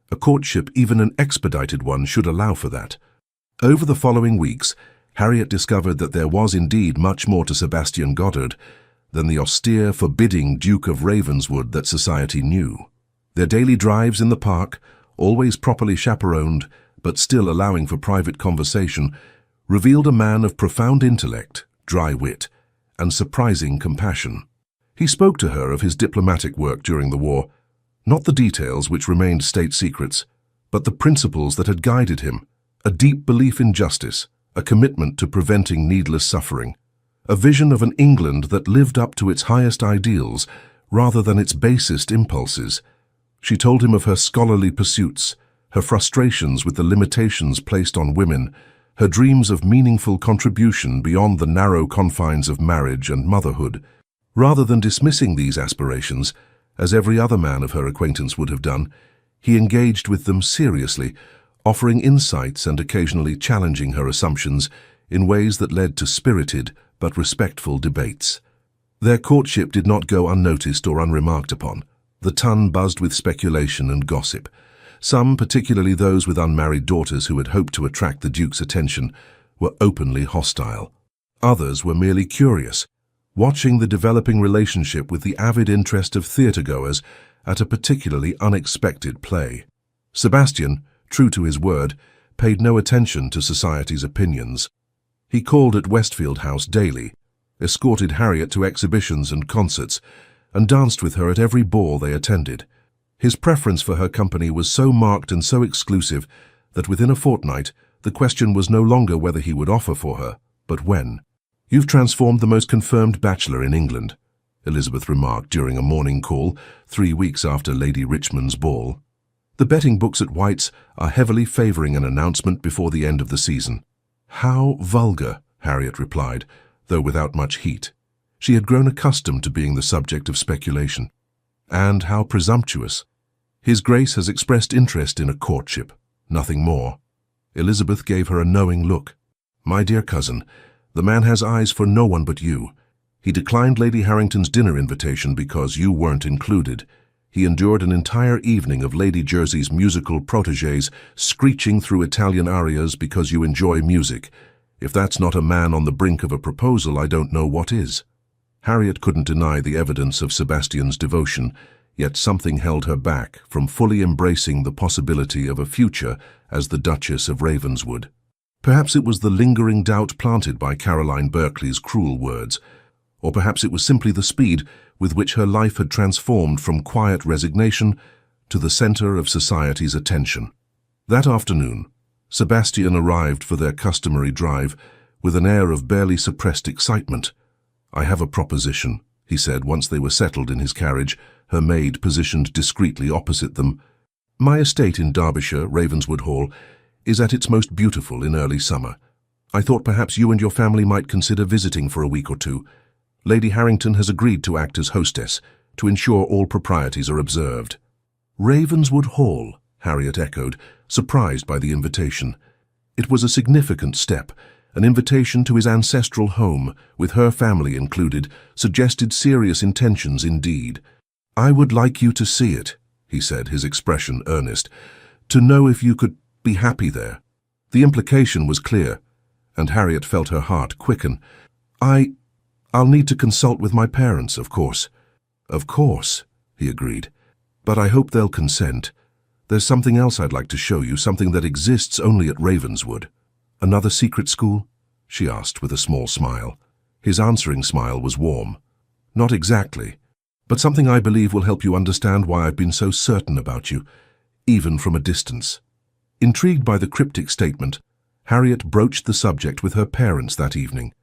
"A courtship, even an expedited one, should allow for that." Over the following weeks, Harriet discovered that there was indeed much more to Sebastian Goddard than the austere, forbidding Duke of Ravenswood that society knew. Their daily drives in the park, always properly chaperoned, but still allowing for private conversation, revealed a man of profound intellect, dry wit, and surprising compassion. He spoke to her of his diplomatic work during the war, not the details which remained state secrets, but the principles that had guided him, a deep belief in justice, a commitment to preventing needless suffering, a vision of an England that lived up to its highest ideals rather than its basest impulses. She told him of her scholarly pursuits, her frustrations with the limitations placed on women, her dreams of meaningful contribution beyond the narrow confines of marriage and motherhood. Rather than dismissing these aspirations, as every other man of her acquaintance would have done, he engaged with them seriously, offering insights and occasionally challenging her assumptions in ways that led to spirited but respectful debates. Their courtship did not go unnoticed or unremarked upon. The Tun buzzed with speculation and gossip. Some, particularly those with unmarried daughters who had hoped to attract the Duke's attention, were openly hostile. Others were merely curious, watching the developing relationship with the avid interest of theatregoers at a particularly unexpected play. Sebastian, true to his word, paid no attention to society's opinions. He called at Westfield House daily, escorted Harriet to exhibitions and concerts, and danced with her at every ball they attended. His preference for her company was so marked and so exclusive that within a fortnight the question was no longer whether he would offer for her, but when. "You've transformed the most confirmed bachelor in England," Elizabeth remarked during a morning call 3 weeks after Lady Richmond's ball. "The betting books at White's are heavily favouring an announcement before the end of the season." "How vulgar," Harriet replied, though without much heat. She had grown accustomed to being the subject of speculation. "And how presumptuous. His Grace has expressed interest in a courtship, nothing more." Elizabeth gave her a knowing look. "My dear cousin, the man has eyes for no one but you. He declined Lady Harrington's dinner invitation because you weren't included. He endured an entire evening of Lady Jersey's musical protégés screeching through Italian arias because you enjoy music. If that's not a man on the brink of a proposal, I don't know what is." Harriet couldn't deny the evidence of Sebastian's devotion, yet something held her back from fully embracing the possibility of a future as the Duchess of Ravenswood. Perhaps it was the lingering doubt planted by Caroline Berkeley's cruel words, or perhaps it was simply the speed with which her life had transformed from quiet resignation to the center of society's attention. That afternoon, Sebastian arrived for their customary drive with an air of barely suppressed excitement. "I have a proposition," he said once they were settled in his carriage, her maid positioned discreetly opposite them. "My estate in Derbyshire, Ravenswood Hall, is at its most beautiful in early summer. I thought perhaps you and your family might consider visiting for a week or two. Lady Harrington has agreed to act as hostess, to ensure all proprieties are observed." "Ravenswood Hall," Harriet echoed, surprised by the invitation. It was a significant step. An invitation to his ancestral home, with her family included, suggested serious intentions indeed. "I would like you to see it," he said, his expression earnest, "to know if you could be happy there." The implication was clear, and Harriet felt her heart quicken. I'll need to consult with my parents, of course." "Of course," he agreed. "But I hope they'll consent. There's something else I'd like to show you, something that exists only at Ravenswood." "Another secret school?" she asked with a small smile. His answering smile was warm. "Not exactly, but something I believe will help you understand why I've been so certain about you, even from a distance." Intrigued by the cryptic statement, Harriet broached the subject with her parents that evening.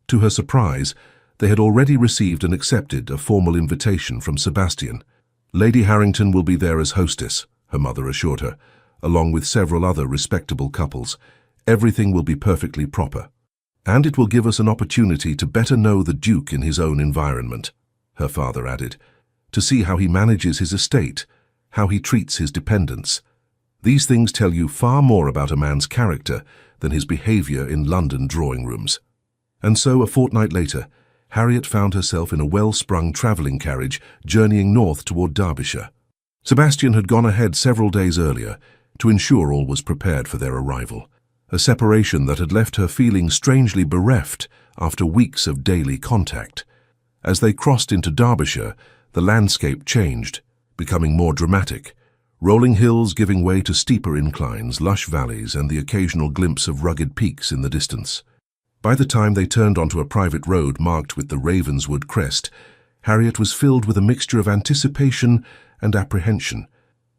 To her surprise, they had already received and accepted a formal invitation from Sebastian. "Lady Harrington will be there as hostess," her mother assured her, along with several other respectable couples. "Everything will be perfectly proper. And it will give us an opportunity to better know the Duke in his own environment," her father added, "to see how he manages his estate, how he treats his dependents. These things tell you far more about a man's character than his behavior in London drawing rooms." And so, a fortnight later, Harriet found herself in a well-sprung travelling carriage journeying north toward Derbyshire. Sebastian had gone ahead several days earlier to ensure all was prepared for their arrival, a separation that had left her feeling strangely bereft after weeks of daily contact. As they crossed into Derbyshire, the landscape changed, becoming more dramatic, rolling hills giving way to steeper inclines, lush valleys, and the occasional glimpse of rugged peaks in the distance. By the time they turned onto a private road marked with the Ravenswood crest, Harriet was filled with a mixture of anticipation and apprehension.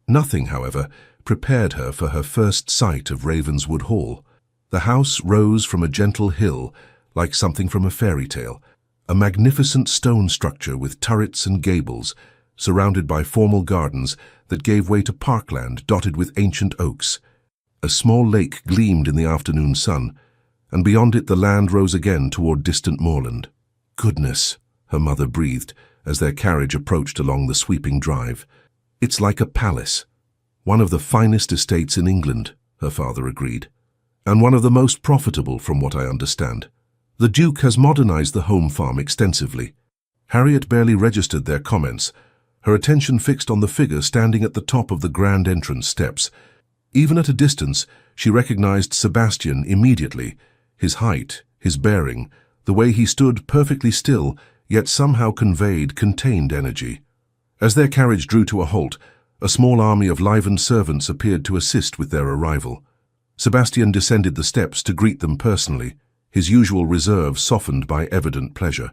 Nothing, however, prepared her for her first sight of Ravenswood Hall. The house rose from a gentle hill, like something from a fairy tale, a magnificent stone structure with turrets and gables, surrounded by formal gardens that gave way to parkland dotted with ancient oaks. A small lake gleamed in the afternoon sun, and beyond it the land rose again toward distant moorland. "Goodness," her mother breathed as their carriage approached along the sweeping drive. "It's like a palace." "One of the finest estates in England," her father agreed, "and one of the most profitable from what I understand. The Duke has modernized the home farm extensively." Harriet barely registered their comments, her attention fixed on the figure standing at the top of the grand entrance steps. Even at a distance, she recognized Sebastian immediately, his height, his bearing, the way he stood perfectly still, yet somehow conveyed contained energy. As their carriage drew to a halt, a small army of livened servants appeared to assist with their arrival. Sebastian descended the steps to greet them personally, his usual reserve softened by evident pleasure.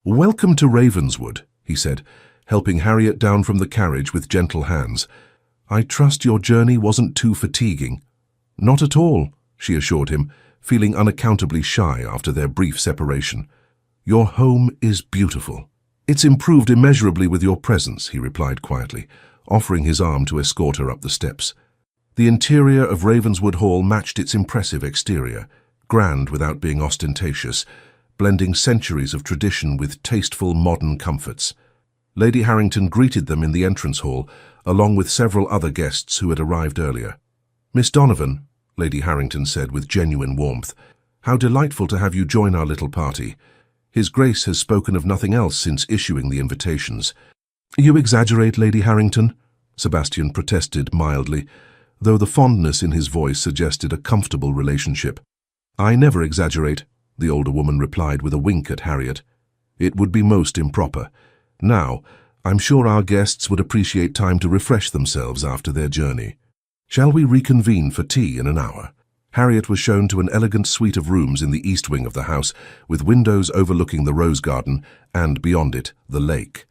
"Welcome to Ravenswood," he said, helping Harriet down from the carriage with gentle hands. "I trust your journey wasn't too fatiguing." "Not at all," she assured him, feeling unaccountably shy after their brief separation. "Your home is beautiful." "It's improved immeasurably with your presence," he replied quietly, offering his arm to escort her up the steps. The interior of Ravenswood Hall matched its impressive exterior, grand without being ostentatious, blending centuries of tradition with tasteful modern comforts. Lady Harrington greeted them in the entrance hall, along with several other guests who had arrived earlier. "Miss Donovan," Lady Harrington said with genuine warmth, "how delightful to have you join our little party. His Grace has spoken of nothing else since issuing the invitations." "You exaggerate, Lady Harrington," Sebastian protested mildly, though the fondness in his voice suggested a comfortable relationship. "I never exaggerate," the older woman replied with a wink at Harriet. "It would be most improper. Now, I'm sure our guests would appreciate time to refresh themselves after their journey. Shall we reconvene for tea in an hour?" Harriet was shown to an elegant suite of rooms in the east wing of the house, with windows overlooking the rose garden and, beyond it, the lake.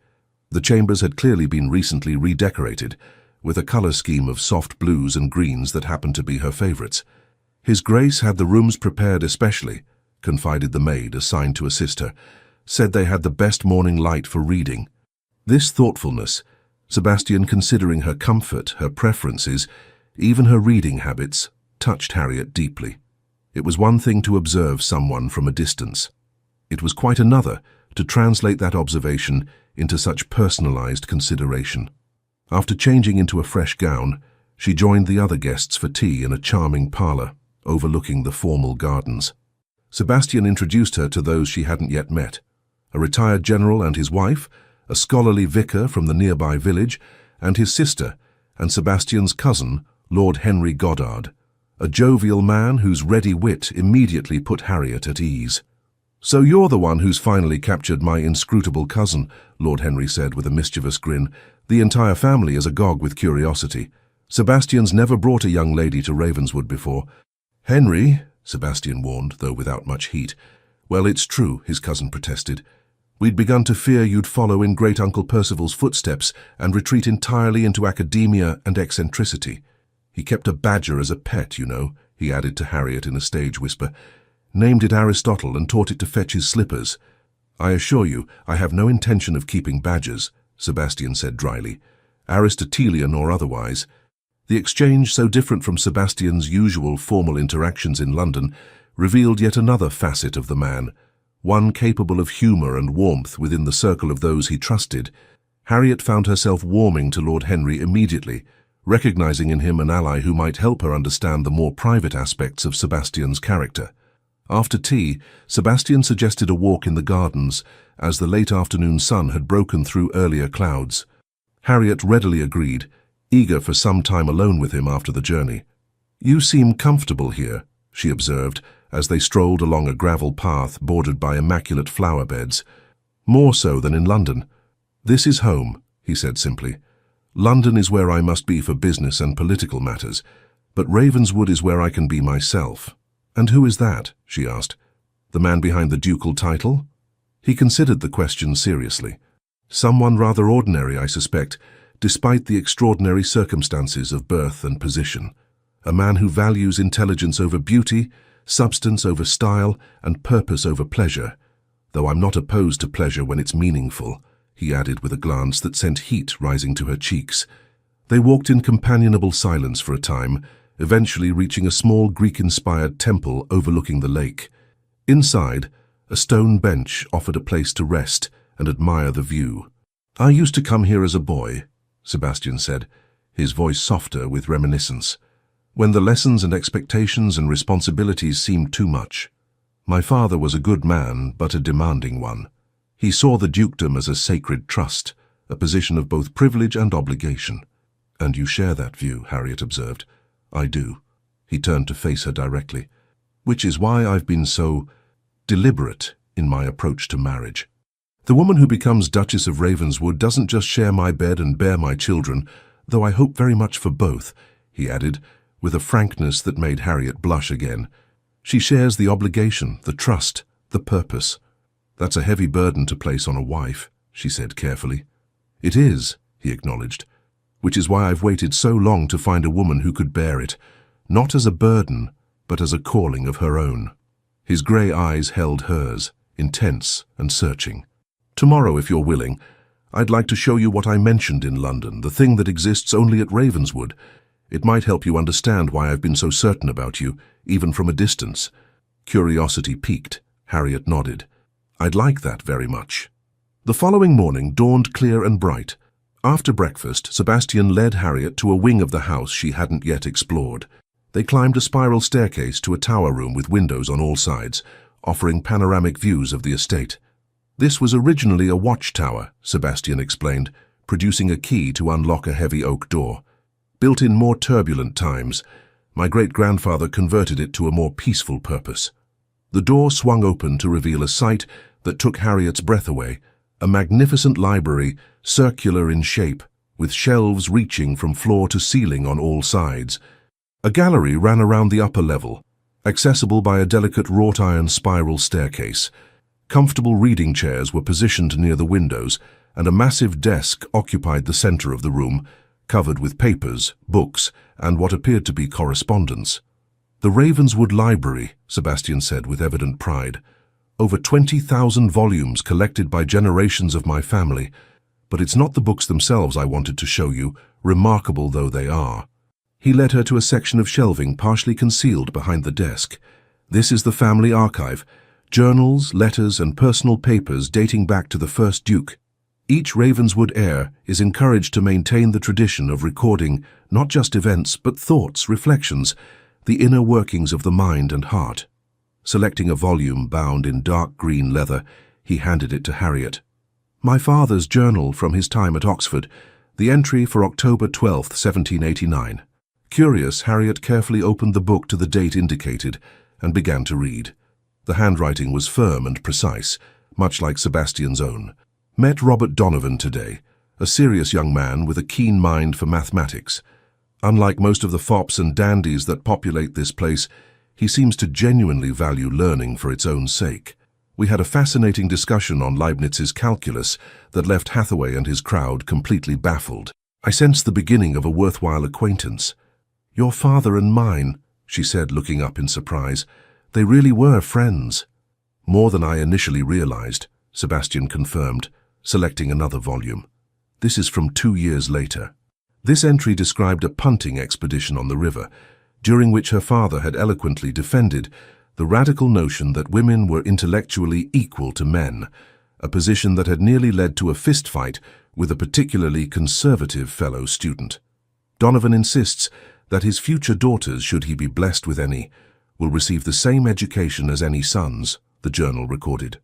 The chambers had clearly been recently redecorated, with a color scheme of soft blues and greens that happened to be her favorites. His Grace had the rooms prepared especially, confided the maid assigned to assist her, said they had the best morning light for reading. This thoughtfulness, Sebastian considering her comfort, her preferences, even her reading habits, touched Harriet deeply. It was one thing to observe someone from a distance. It was quite another to translate that observation into such personalized consideration. After changing into a fresh gown, she joined the other guests for tea in a charming parlor, overlooking the formal gardens. Sebastian introduced her to those she hadn't yet met: a retired general and his wife, a scholarly vicar from the nearby village, and his sister, and Sebastian's cousin, Lord Henry Goddard, a jovial man whose ready wit immediately put Harriet at ease. "So you're the one who's finally captured my inscrutable cousin," Lord Henry said with a mischievous grin. "The entire family is agog with curiosity. Sebastian's never brought a young lady to Ravenswood before." "Henry," Sebastian warned, though without much heat. "Well, it's true," his cousin protested. "We'd begun to fear you'd follow in great-uncle Percival's footsteps and retreat entirely into academia and eccentricity. He kept a badger as a pet, you know," he added to Harriet in a stage whisper. "Named it Aristotle and taught it to fetch his slippers." "I assure you, I have no intention of keeping badgers," Sebastian said dryly, "Aristotelian or otherwise." The exchange, so different from Sebastian's usual formal interactions in London, revealed yet another facet of the man, one capable of humour and warmth within the circle of those he trusted. Harriet found herself warming to Lord Henry immediately, recognizing in him an ally who might help her understand the more private aspects of Sebastian's character. After tea, Sebastian suggested a walk in the gardens, as the late afternoon sun had broken through earlier clouds. Harriet readily agreed, eager for some time alone with him after the journey. "You seem comfortable here," she observed, as they strolled along a gravel path bordered by immaculate flower beds. "More so than in London." "This is home," he said simply. "London is where I must be for business and political matters, but Ravenswood is where I can be myself." "And who is that?" she asked. "The man behind the ducal title?" He considered the question seriously. "Someone rather ordinary, I suspect, despite the extraordinary circumstances of birth and position. A man who values intelligence over beauty, substance over style, and purpose over pleasure. Though I'm not opposed to pleasure when it's meaningful," he added with a glance that sent heat rising to her cheeks. They walked in companionable silence for a time, eventually reaching a small Greek-inspired temple overlooking the lake. Inside, a stone bench offered a place to rest and admire the view. "I used to come here as a boy," Sebastian said, his voice softer with reminiscence, "when the lessons and expectations and responsibilities seemed too much. My father was a good man, but a demanding one. He saw the dukedom as a sacred trust, a position of both privilege and obligation." "And you share that view," Harriet observed. "I do." He turned to face her directly. "Which is why I've been so deliberate in my approach to marriage. The woman who becomes Duchess of Ravenswood doesn't just share my bed and bear my children, though I hope very much for both," he added, with a frankness that made Harriet blush again. "She shares the obligation, the trust, the purpose." "That's a heavy burden to place on a wife," she said carefully. "It is," he acknowledged, "which is why I've waited so long to find a woman who could bear it, not as a burden, but as a calling of her own." His grey eyes held hers, intense and searching. "Tomorrow, if you're willing, I'd like to show you what I mentioned in London, the thing that exists only at Ravenswood. It might help you understand why I've been so certain about you, even from a distance." Curiosity piqued. Harriet nodded. "I'd like that very much." The following morning dawned clear and bright. After breakfast, Sebastian led Harriet to a wing of the house she hadn't yet explored. They climbed a spiral staircase to a tower room with windows on all sides, offering panoramic views of the estate. "This was originally a watchtower," Sebastian explained, producing a key to unlock a heavy oak door. "Built in more turbulent times, my great-grandfather converted it to a more peaceful purpose." The door swung open to reveal a sight that took Harriet's breath away, a magnificent library, circular in shape, with shelves reaching from floor to ceiling on all sides. A gallery ran around the upper level, accessible by a delicate wrought-iron spiral staircase. Comfortable reading chairs were positioned near the windows, and a massive desk occupied the center of the room, covered with papers, books, and what appeared to be correspondence. The Ravenswood Library, Sebastian said with evident pride. Over 20,000 volumes collected by generations of my family. But it's not the books themselves I wanted to show you, remarkable though they are. He led her to a section of shelving partially concealed behind the desk. This is the family archive. Journals, letters, and personal papers dating back to the first Duke. Each Ravenswood heir is encouraged to maintain the tradition of recording not just events but thoughts, reflections, the inner workings of the mind and heart. Selecting a volume bound in dark green leather, he handed it to Harriet. My father's journal from his time at Oxford, the entry for October 12, 1789. Curious, Harriet carefully opened the book to the date indicated and began to read. The handwriting was firm and precise, much like Sebastian's own. Met Robert Donovan today, a serious young man with a keen mind for mathematics. Unlike most of the fops and dandies that populate this place, he seems to genuinely value learning for its own sake. We had a fascinating discussion on Leibniz's calculus that left Hathaway and his crowd completely baffled. I sensed the beginning of a worthwhile acquaintance. Your father and mine, she said, looking up in surprise. They really were friends. More than I initially realized, Sebastian confirmed, selecting another volume. This is from 2 years later. This entry described a punting expedition on the river, during which her father had eloquently defended the radical notion that women were intellectually equal to men, a position that had nearly led to a fistfight with a particularly conservative fellow student. Donovan insists that his future daughters, should he be blessed with any, will receive the same education as any sons, the journal recorded.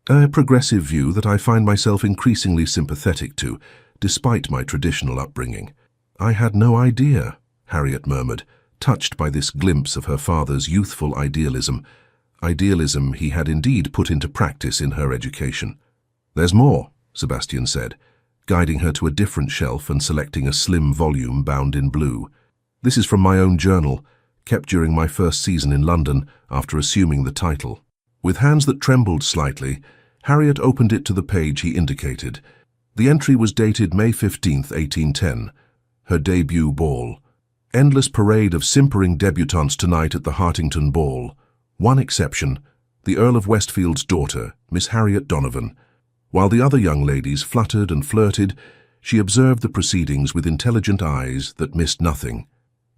A progressive view that I find myself increasingly sympathetic to, despite my traditional upbringing. I had no idea, Harriet murmured, touched by this glimpse of her father's youthful idealism he had indeed put into practice in her education. There's more, Sebastian said, guiding her to a different shelf and selecting a slim volume bound in blue. This is from my own journal, kept during my first season in London after assuming the title. With hands that trembled slightly, Harriet opened it to the page he indicated. The entry was dated May 15, 1810, her debut ball. Endless parade of simpering debutantes tonight at the Hartington Ball. One exception, the Earl of Westfield's daughter, Miss Harriet Donovan. While the other young ladies fluttered and flirted, she observed the proceedings with intelligent eyes that missed nothing.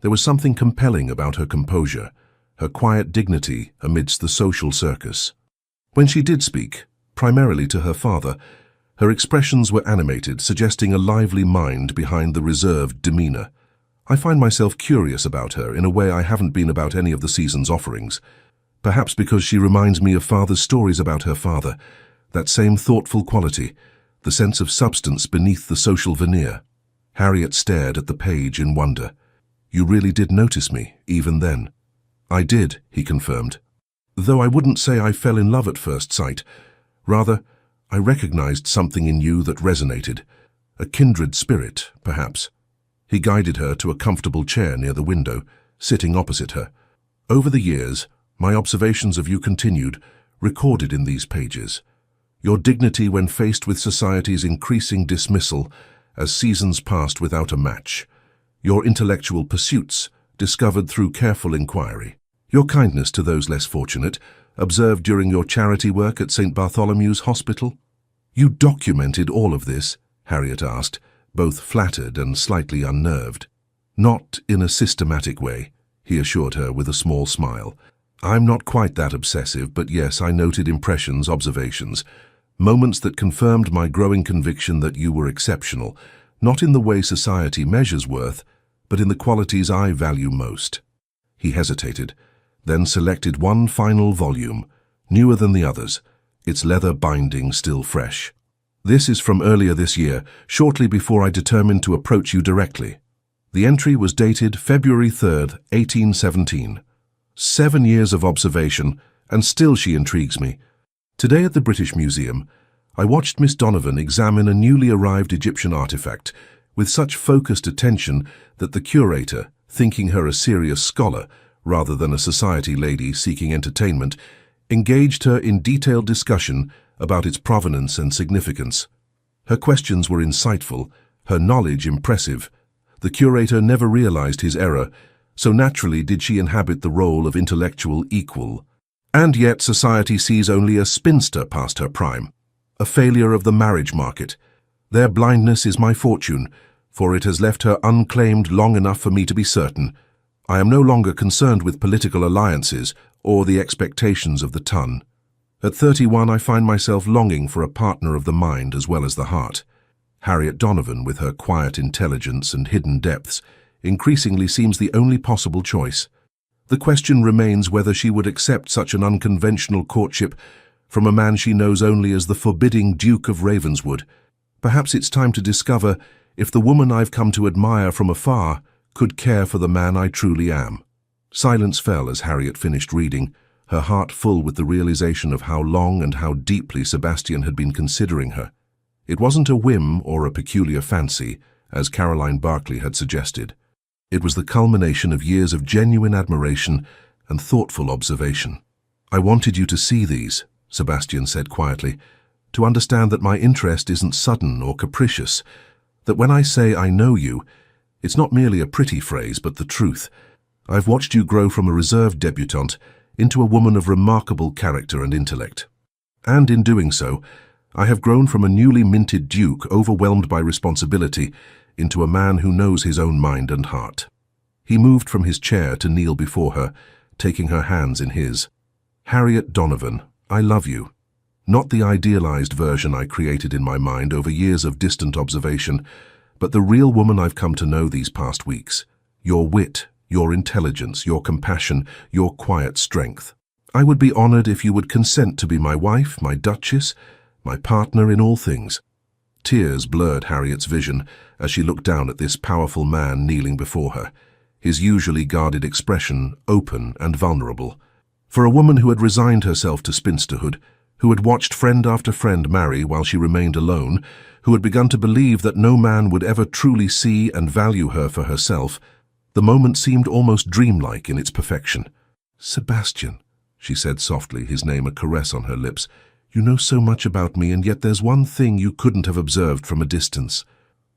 There was something compelling about her composure, her quiet dignity amidst the social circus. When she did speak, primarily to her father, her expressions were animated, suggesting a lively mind behind the reserved demeanor. I find myself curious about her in a way I haven't been about any of the season's offerings. Perhaps because she reminds me of father's stories about her father, that same thoughtful quality, the sense of substance beneath the social veneer. Harriet stared at the page in wonder. You really did notice me, even then. I did, he confirmed. Though I wouldn't say I fell in love at first sight. Rather, I recognized something in you that resonated. A kindred spirit, perhaps. He guided her to a comfortable chair near the window, sitting opposite her. Over the years, my observations of you continued, recorded in these pages. Your dignity when faced with society's increasing dismissal as seasons passed without a match. Your intellectual pursuits, discovered through careful inquiry. Your kindness to those less fortunate, observed during your charity work at St. Bartholomew's Hospital. You documented all of this, Harriet asked, both flattered and slightly unnerved. Not in a systematic way, he assured her with a small smile. I'm not quite that obsessive, but yes, I noted impressions, observations, moments that confirmed my growing conviction that you were exceptional, not in the way society measures worth, but in the qualities I value most. He hesitated, then selected one final volume, newer than the others, its leather binding still fresh. This is from earlier this year, shortly before I determined to approach you directly. The entry was dated February 3rd, 1817. 7 years of observation, and still she intrigues me. Today at the British Museum, I watched Miss Donovan examine a newly arrived Egyptian artifact with such focused attention that the curator, thinking her a serious scholar rather than a society lady seeking entertainment, engaged her in detailed discussion about its provenance and significance. Her questions were insightful, her knowledge impressive. The curator never realized his error. so naturally did she inhabit the role of intellectual equal. And yet society sees only a spinster past her prime, a failure of the marriage market. Their blindness is my fortune, for it has left her unclaimed long enough for me to be certain. I am no longer concerned with political alliances or the expectations of the ton. At 31, I find myself longing for a partner of the mind as well as the heart. Harriet Donovan, with her quiet intelligence and hidden depths, increasingly seems the only possible choice. The question remains whether she would accept such an unconventional courtship from a man she knows only as the forbidding Duke of Ravenswood. Perhaps it's time to discover if the woman I've come to admire from afar could care for the man I truly am. Silence fell as Harriet finished reading, her heart full with the realization of how long and how deeply Sebastian had been considering her. It wasn't a whim or a peculiar fancy, as Caroline Barclay had suggested. It was the culmination of years of genuine admiration and thoughtful observation. "I wanted you to see these," Sebastian said quietly, "to understand that my interest isn't sudden or capricious, that when I say I know you, it's not merely a pretty phrase, but the truth. I've watched you grow from a reserved debutante into a woman of remarkable character and intellect. And in doing so, I have grown from a newly minted duke overwhelmed by responsibility into a man who knows his own mind and heart." He moved from his chair to kneel before her, taking her hands in his. "Harriet Donovan, I love you. Not the idealized version I created in my mind over years of distant observation, but the real woman I've come to know these past weeks. Your wit, your intelligence, your compassion, your quiet strength. I would be honored if you would consent to be my wife, my duchess, my partner in all things." Tears blurred Harriet's vision as she looked down at this powerful man kneeling before her, his usually guarded expression open and vulnerable. For a woman who had resigned herself to spinsterhood, who had watched friend after friend marry while she remained alone, who had begun to believe that no man would ever truly see and value her for herself, the moment seemed almost dreamlike in its perfection. "Sebastian," she said softly, his name a caress on her lips, "you know so much about me, and yet there's one thing you couldn't have observed from a distance."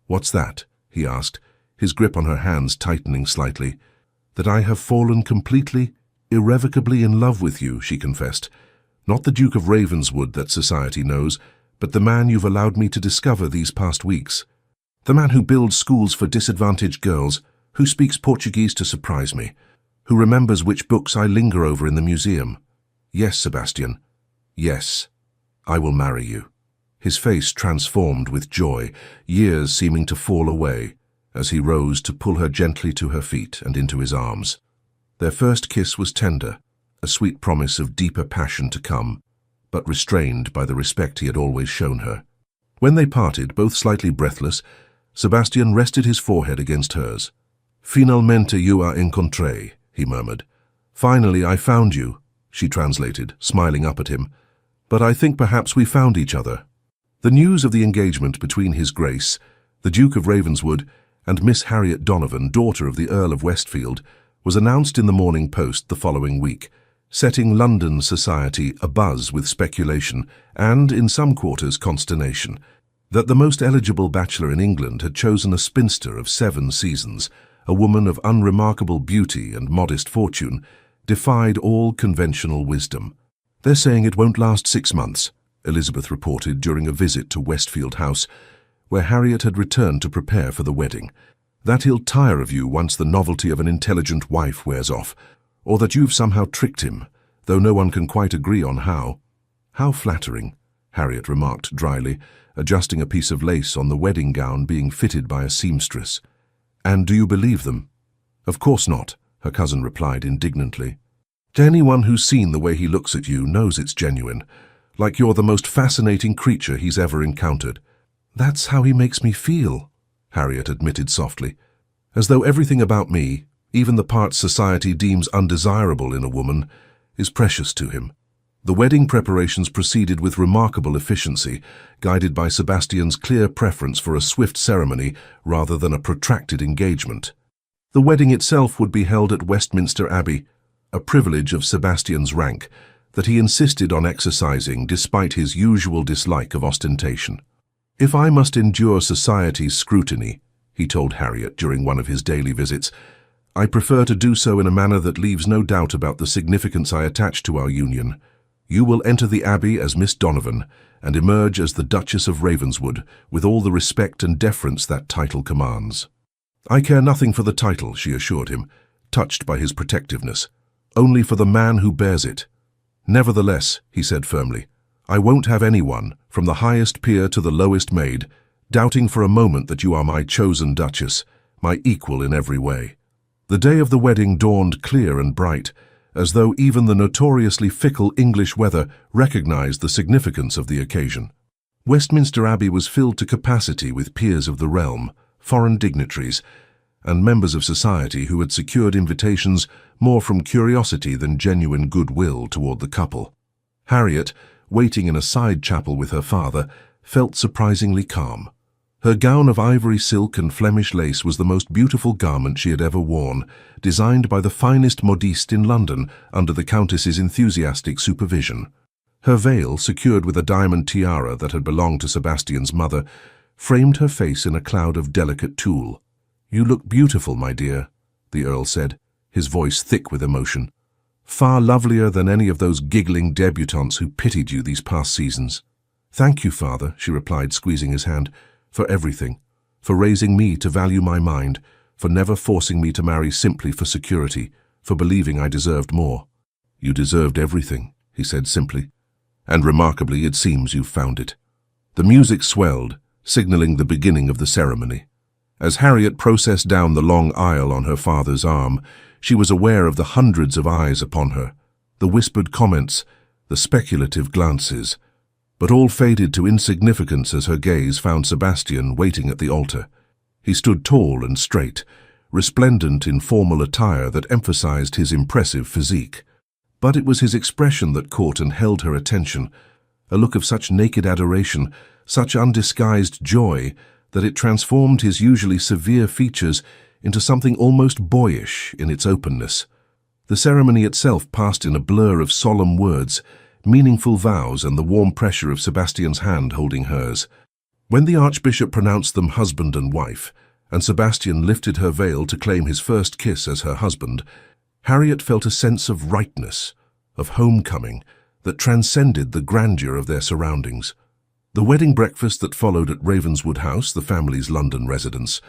"What's that?" he asked, his grip on her hands tightening slightly. "That I have fallen completely, irrevocably in love with you," she confessed. "Not the Duke of Ravenswood that society knows, but the man you've allowed me to discover these past weeks. The man who builds schools for disadvantaged girls, who speaks Portuguese to surprise me, who remembers which books I linger over in the museum. Yes, Sebastian, yes, I will marry you." His face transformed with joy, years seeming to fall away, as he rose to pull her gently to her feet and into his arms. Their first kiss was tender, a sweet promise of deeper passion to come, but restrained by the respect he had always shown her. When they parted, both slightly breathless, Sebastian rested his forehead against hers. "Finalmente you a encontré," he murmured. "Finally I found you," she translated, smiling up at him. "But I think perhaps we found each other." The news of the engagement between His Grace, the Duke of Ravenswood, and Miss Harriet Donovan, daughter of the Earl of Westfield, was announced in the Morning Post the following week, setting London society abuzz with speculation and, in some quarters, consternation, that the most eligible bachelor in England had chosen a spinster of 7 seasons, a woman of unremarkable beauty and modest fortune, defied all conventional wisdom. "They're saying it won't last 6 months, Elizabeth reported during a visit to Westfield House, where Harriet had returned to prepare for the wedding. "That he'll tire of you once the novelty of an intelligent wife wears off, or that you've somehow tricked him, though no one can quite agree on how." "How flattering," Harriet remarked dryly, adjusting a piece of lace on the wedding gown being fitted by a seamstress. "And do you believe them?" "Of course not," her cousin replied indignantly. "Anyone who's seen the way he looks at you knows it's genuine, like you're the most fascinating creature he's ever encountered." "That's how he makes me feel," Harriet admitted softly, "as though everything about me, even the parts society deems undesirable in a woman, is precious to him." The wedding preparations proceeded with remarkable efficiency, guided by Sebastian's clear preference for a swift ceremony rather than a protracted engagement. The wedding itself would be held at Westminster Abbey, a privilege of Sebastian's rank that he insisted on exercising despite his usual dislike of ostentation. "If I must endure society's scrutiny," he told Harriet during one of his daily visits, I prefer to do so in a manner that leaves no doubt about the significance I attach to our union. You will enter the Abbey as Miss Donovan and emerge as the Duchess of Ravenswood with all the respect and deference that title commands." "I care nothing for the title," she assured him, touched by his protectiveness. "Only for the man who bears it." "Nevertheless," he said firmly, "I won't have anyone, from the highest peer to the lowest maid, doubting for a moment that you are my chosen Duchess, my equal in every way." The day of the wedding dawned clear and bright, as though even the notoriously fickle English weather recognized the significance of the occasion. Westminster Abbey was filled to capacity with peers of the realm, foreign dignitaries, and members of society who had secured invitations more from curiosity than genuine goodwill toward the couple. Harriet, waiting in a side chapel with her father, felt surprisingly calm. Her gown of ivory silk and Flemish lace was the most beautiful garment she had ever worn, designed by the finest modiste in London under the Countess's enthusiastic supervision. Her veil, secured with a diamond tiara that had belonged to Sebastian's mother, framed her face in a cloud of delicate tulle. "You look beautiful, my dear," the Earl said, his voice thick with emotion. "Far lovelier than any of those giggling debutantes who pitied you these past seasons." "Thank you, father," she replied, squeezing his hand, "for everything, for raising me to value my mind, for never forcing me to marry simply for security, for believing I deserved more." "You deserved everything," he said simply, "and remarkably it seems you've found it." The music swelled, signaling the beginning of the ceremony. As Harriet processed down the long aisle on her father's arm, she was aware of the hundreds of eyes upon her, the whispered comments, the speculative glances, but all faded to insignificance as her gaze found Sebastian waiting at the altar. He stood tall and straight, resplendent in formal attire that emphasized his impressive physique. But it was his expression that caught and held her attention, a look of such naked adoration, such undisguised joy, that it transformed his usually severe features into something almost boyish in its openness. The ceremony itself passed in a blur of solemn words, meaningful vows, and the warm pressure of Sebastian's hand holding hers. When the Archbishop pronounced them husband and wife, and Sebastian lifted her veil to claim his first kiss as her husband, Harriet felt a sense of rightness, of homecoming, that transcended the grandeur of their surroundings. The wedding breakfast that followed at Ravenswood House, the family's London residence,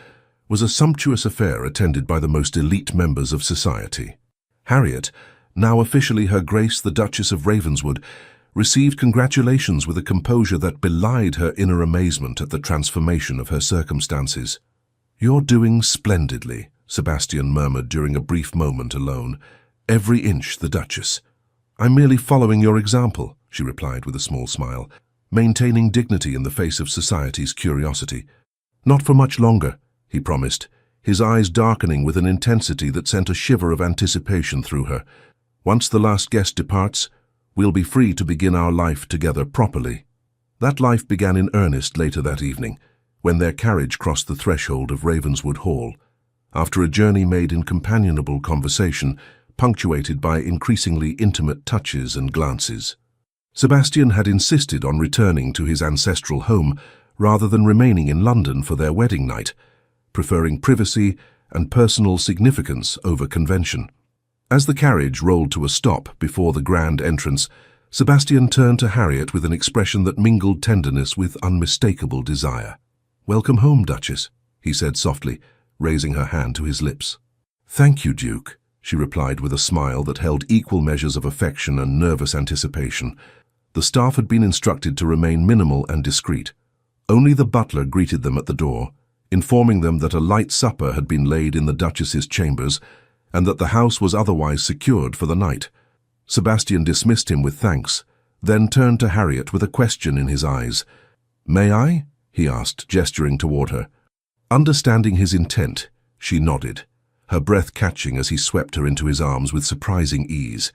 was a sumptuous affair attended by the most elite members of society. Harriet, now officially Her Grace the Duchess of Ravenswood, received congratulations with a composure that belied her inner amazement at the transformation of her circumstances. "You're doing splendidly," Sebastian murmured during a brief moment alone. "Every inch the Duchess." "I'm merely following your example," she replied with a small smile, maintaining dignity in the face of society's curiosity. "Not for much longer," he promised, his eyes darkening with an intensity that sent a shiver of anticipation through her. "Once the last guest departs, we'll be free to begin our life together properly." That life began in earnest later that evening, when their carriage crossed the threshold of Ravenswood Hall, after a journey made in companionable conversation, punctuated by increasingly intimate touches and glances. Sebastian had insisted on returning to his ancestral home rather than remaining in London for their wedding night, preferring privacy and personal significance over convention. As the carriage rolled to a stop before the grand entrance, Sebastian turned to Harriet with an expression that mingled tenderness with unmistakable desire. "Welcome home, Duchess," he said softly, raising her hand to his lips. "Thank you, Duke," she replied with a smile that held equal measures of affection and nervous anticipation. The staff had been instructed to remain minimal and discreet. Only the butler greeted them at the door, informing them that a light supper had been laid in the Duchess's chambers and that the house was otherwise secured for the night. Sebastian dismissed him with thanks, then turned to Harriet with a question in his eyes. "May I?" he asked, gesturing toward her. Understanding his intent, she nodded, her breath catching as he swept her into his arms with surprising ease.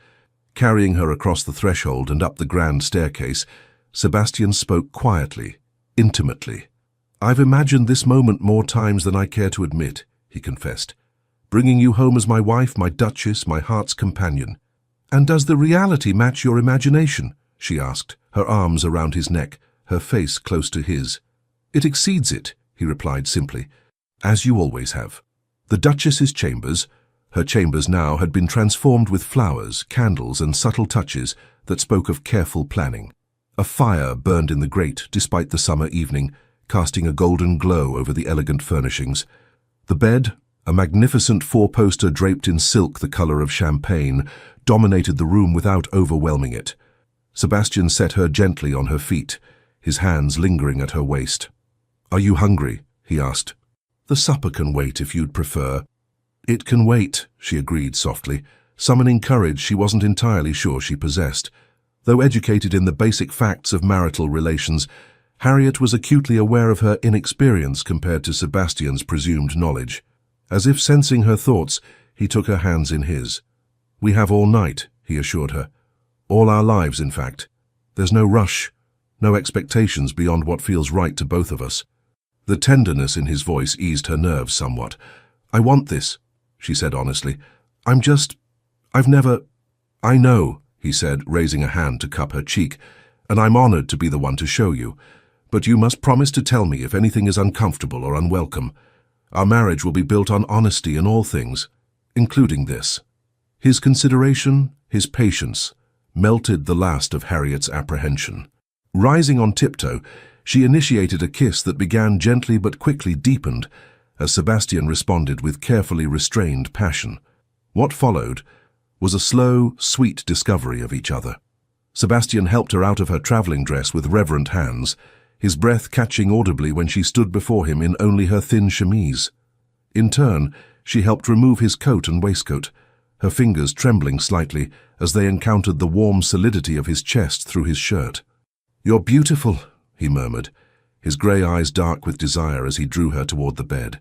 Carrying her across the threshold and up the grand staircase, Sebastian spoke quietly, intimately. "I've imagined this moment more times than I care to admit," he confessed. "Bringing you home as my wife, my Duchess, my heart's companion." "And does the reality match your imagination?" she asked, her arms around his neck, her face close to his. "It exceeds it," he replied simply, "as you always have." The Duchess's chambers, Her chambers now had been transformed with flowers, candles, and subtle touches that spoke of careful planning. A fire burned in the grate despite the summer evening, casting a golden glow over the elegant furnishings. The bed, a magnificent four-poster draped in silk the color of champagne, dominated the room without overwhelming it. Sebastian set her gently on her feet, his hands lingering at her waist. "Are you hungry?" he asked. "The supper can wait if you'd prefer." "It can wait," she agreed softly, summoning courage she wasn't entirely sure she possessed. Though educated in the basic facts of marital relations, Harriet was acutely aware of her inexperience compared to Sebastian's presumed knowledge. As if sensing her thoughts, he took her hands in his. "We have all night," he assured her. "All our lives, in fact. There's no rush, no expectations beyond what feels right to both of us." The tenderness in his voice eased her nerves somewhat. "I want this," she said honestly. I've never—" "I know," he said, raising a hand to cup her cheek, "and I'm honored to be the one to show you. But you must promise to tell me if anything is uncomfortable or unwelcome. Our marriage will be built on honesty in all things, including this." His consideration, his patience, melted the last of Harriet's apprehension. Rising on tiptoe, she initiated a kiss that began gently but quickly deepened, as Sebastian responded with carefully restrained passion. What followed was a slow, sweet discovery of each other. Sebastian helped her out of her traveling dress with reverent hands, his breath catching audibly when she stood before him in only her thin chemise. In turn, she helped remove his coat and waistcoat, her fingers trembling slightly as they encountered the warm solidity of his chest through his shirt. "You're beautiful," he murmured, his grey eyes dark with desire as he drew her toward the bed.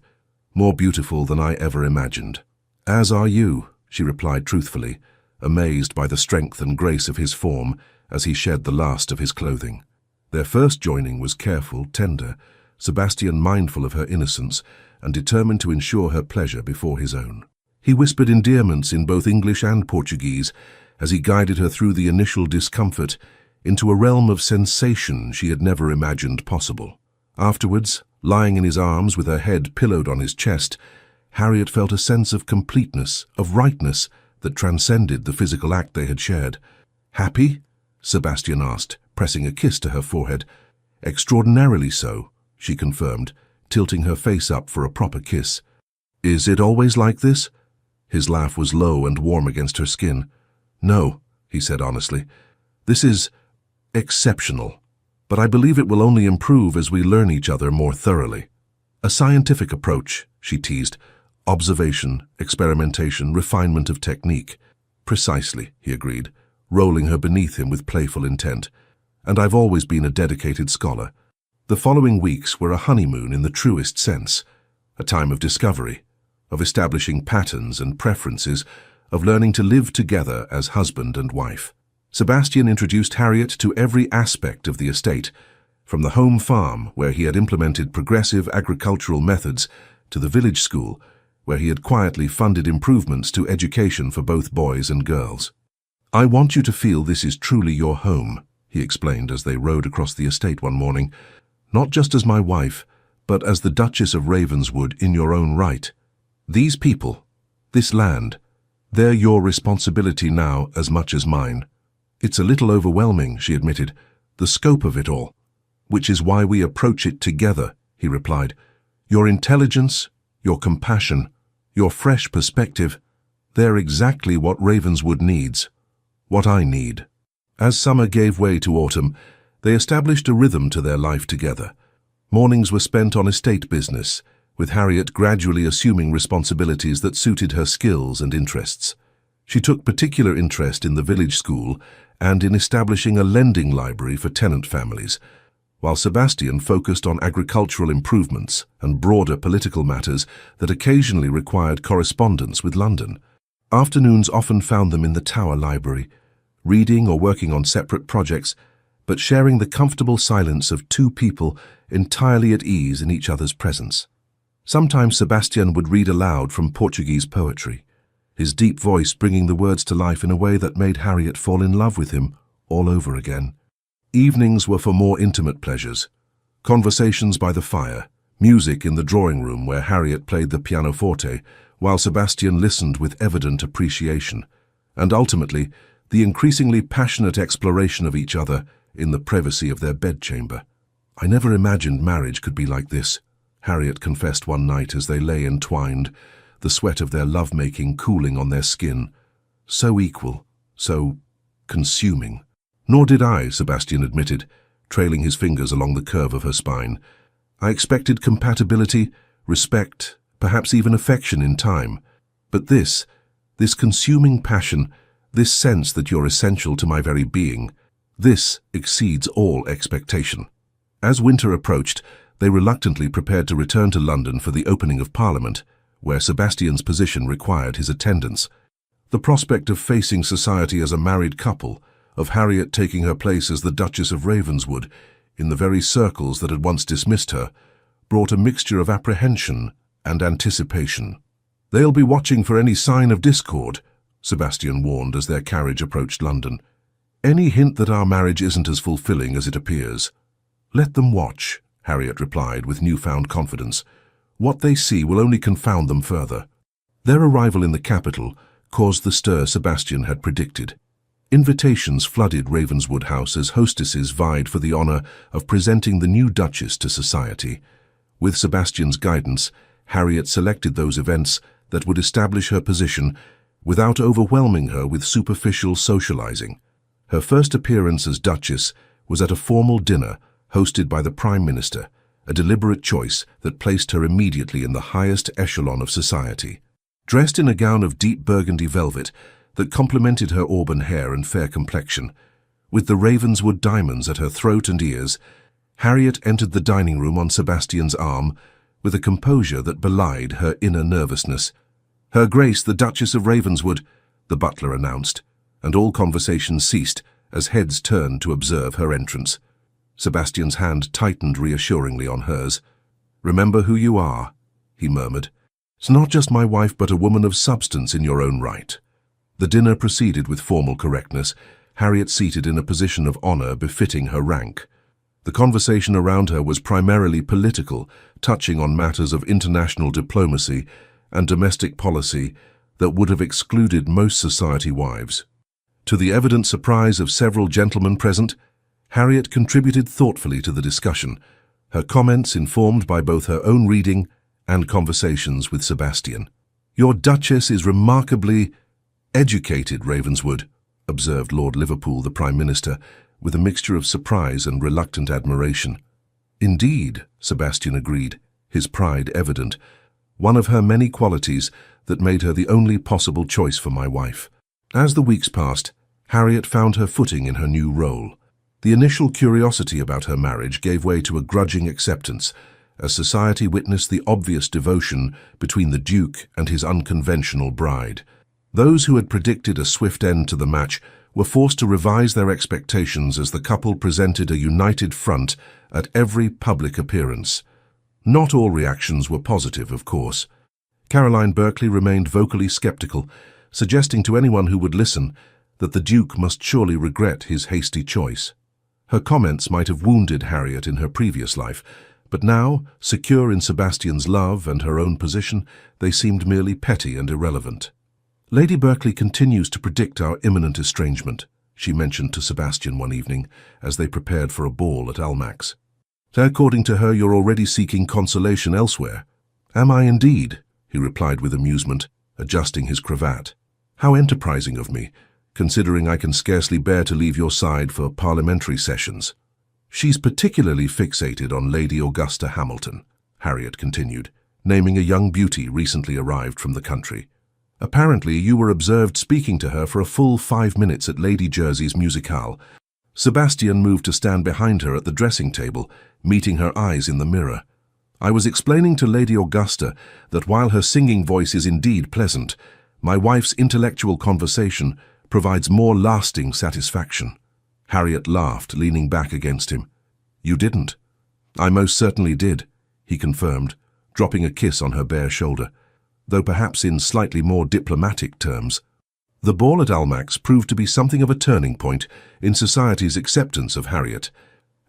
"More beautiful than I ever imagined." "As are you," she replied truthfully, amazed by the strength and grace of his form as he shed the last of his clothing. Their first joining was careful, tender, Sebastian mindful of her innocence and determined to ensure her pleasure before his own. He whispered endearments in both English and Portuguese as he guided her through the initial discomfort into a realm of sensation she had never imagined possible. Afterwards, lying in his arms with her head pillowed on his chest, Harriet felt a sense of completeness, of rightness, that transcended the physical act they had shared. "Happy?" Sebastian asked, pressing a kiss to her forehead. "Extraordinarily so," she confirmed, tilting her face up for a proper kiss. "Is it always like this?" His laugh was low and warm against her skin. "No," he said honestly. "This is exceptional, but I believe it will only improve as we learn each other more thoroughly." "A scientific approach," she teased. "Observation, experimentation, refinement of technique." "Precisely," he agreed, rolling her beneath him with playful intent. "And I've always been a dedicated scholar." The following weeks were a honeymoon in the truest sense, a time of discovery, of establishing patterns and preferences, of learning to live together as husband and wife. Sebastian introduced Harriet to every aspect of the estate, from the home farm, where he had implemented progressive agricultural methods, to the village school, where he had quietly funded improvements to education for both boys and girls. "I want you to feel this is truly your home," he explained as they rode across the estate one morning. "Not just as my wife, but as the Duchess of Ravenswood in your own right. These people, this land, they're your responsibility now as much as mine." "It's a little overwhelming," she admitted, "the scope of it all." "Which is why we approach it together," he replied. "Your intelligence, your compassion, your fresh perspective, they're exactly what Ravenswood needs, what I need." As summer gave way to autumn, they established a rhythm to their life together. Mornings were spent on estate business, with Harriet gradually assuming responsibilities that suited her skills and interests. She took particular interest in the village school and in establishing a lending library for tenant families, while Sebastian focused on agricultural improvements and broader political matters that occasionally required correspondence with London. Afternoons often found them in the Tower Library, reading or working on separate projects, but sharing the comfortable silence of two people entirely at ease in each other's presence. Sometimes Sebastian would read aloud from Portuguese poetry, his deep voice bringing the words to life in a way that made Harriet fall in love with him all over again. Evenings were for more intimate pleasures, conversations by the fire, music in the drawing room where Harriet played the pianoforte, while Sebastian listened with evident appreciation, and ultimately the increasingly passionate exploration of each other in the privacy of their bedchamber. "I never imagined marriage could be like this," Harriet confessed one night as they lay entwined, the sweat of their lovemaking cooling on their skin. "So equal, so consuming." "Nor did I," Sebastian admitted, trailing his fingers along the curve of her spine. "I expected compatibility, respect, perhaps even affection in time. But this consuming passion, this sense that you're essential to my very being, this exceeds all expectation." As winter approached, they reluctantly prepared to return to London for the opening of Parliament, where Sebastian's position required his attendance. The prospect of facing society as a married couple, of Harriet taking her place as the Duchess of Ravenswood in the very circles that had once dismissed her, brought a mixture of apprehension and anticipation. "They'll be watching for any sign of discord," Sebastian warned as their carriage approached London. "Any hint that our marriage isn't as fulfilling as it appears." "Let them watch," Harriet replied with newfound confidence. "What they see will only confound them further." Their arrival in the capital caused the stir Sebastian had predicted. Invitations flooded Ravenswood House as hostesses vied for the honor of presenting the new Duchess to society. With Sebastian's guidance, Harriet selected those events that would establish her position without overwhelming her with superficial socializing. Her first appearance as Duchess was at a formal dinner hosted by the Prime Minister, a deliberate choice that placed her immediately in the highest echelon of society. Dressed in a gown of deep burgundy velvet that complemented her auburn hair and fair complexion, with the Ravenswood diamonds at her throat and ears, Harriet entered the dining room on Sebastian's arm with a composure that belied her inner nervousness. "Her Grace, the Duchess of Ravenswood," the butler announced, and all conversation ceased as heads turned to observe her entrance. Sebastian's hand tightened reassuringly on hers. "Remember who you are," he murmured. "It's not just my wife, but a woman of substance in your own right." The dinner proceeded with formal correctness, Harriet seated in a position of honor befitting her rank. The conversation around her was primarily political, touching on matters of international diplomacy and domestic policy that would have excluded most society wives. To the evident surprise of several gentlemen present, Harriet contributed thoughtfully to the discussion, her comments informed by both her own reading and conversations with Sebastian. "Your Duchess is remarkably educated, Ravenswood," observed Lord Liverpool, the Prime Minister, with a mixture of surprise and reluctant admiration. "Indeed," Sebastian agreed, his pride evident, "one of her many qualities that made her the only possible choice for my wife." As the weeks passed, Harriet found her footing in her new role. The initial curiosity about her marriage gave way to a grudging acceptance, as society witnessed the obvious devotion between the Duke and his unconventional bride. Those who had predicted a swift end to the match were forced to revise their expectations as the couple presented a united front at every public appearance. Not all reactions were positive, of course. Caroline Berkeley remained vocally skeptical, suggesting to anyone who would listen that the Duke must surely regret his hasty choice. Her comments might have wounded Harriet in her previous life, but now, secure in Sebastian's love and her own position, they seemed merely petty and irrelevant. "Lady Berkeley continues to predict our imminent estrangement," she mentioned to Sebastian one evening as they prepared for a ball at Almack's. "According to her, you're already seeking consolation elsewhere." "Am I indeed?" he replied with amusement, adjusting his cravat. "How enterprising of me, considering I can scarcely bear to leave your side for parliamentary sessions." "She's particularly fixated on Lady Augusta Hamilton," Harriet continued, naming a young beauty recently arrived from the country. "Apparently you were observed speaking to her for a full 5 minutes at Lady Jersey's musicale." Sebastian moved to stand behind her at the dressing table, meeting her eyes in the mirror. "I was explaining to Lady Augusta that while her singing voice is indeed pleasant, my wife's intellectual conversation provides more lasting satisfaction." Harriet laughed, leaning back against him. "You didn't." "I most certainly did," he confirmed, dropping a kiss on her bare shoulder, though perhaps in slightly more diplomatic terms. The ball at Almack's proved to be something of a turning point in society's acceptance of Harriet.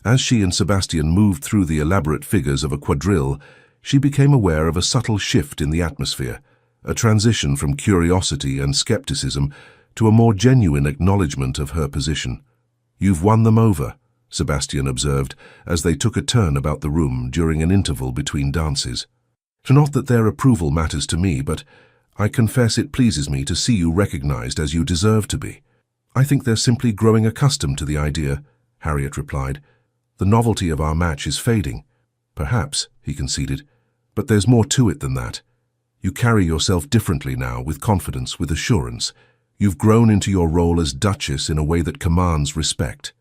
As she and Sebastian moved through the elaborate figures of a quadrille, she became aware of a subtle shift in the atmosphere, a transition from curiosity and skepticism to a more genuine acknowledgement of her position. "You've won them over," Sebastian observed as they took a turn about the room during an interval between dances. "Not that their approval matters to me, but I confess it pleases me to see you recognized as you deserve to be." "I think they're simply growing accustomed to the idea," Harriet replied. "The novelty of our match is fading." "Perhaps," he conceded, "but there's more to it than that. You carry yourself differently now, with confidence, with assurance. You've grown into your role as Duchess in a way that commands respect."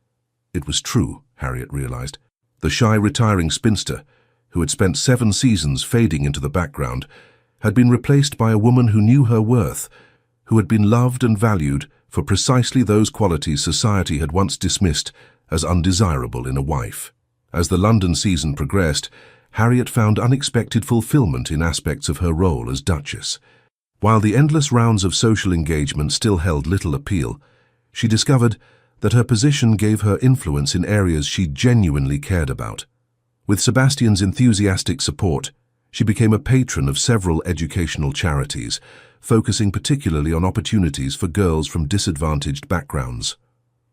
It was true, Harriet realized. The shy retiring spinster, who had spent 7 seasons fading into the background, had been replaced by a woman who knew her worth, who had been loved and valued for precisely those qualities society had once dismissed as undesirable in a wife. As the London season progressed, Harriet found unexpected fulfillment in aspects of her role as Duchess. While the endless rounds of social engagement still held little appeal, she discovered that her position gave her influence in areas she genuinely cared about. With Sebastian's enthusiastic support, she became a patron of several educational charities, focusing particularly on opportunities for girls from disadvantaged backgrounds.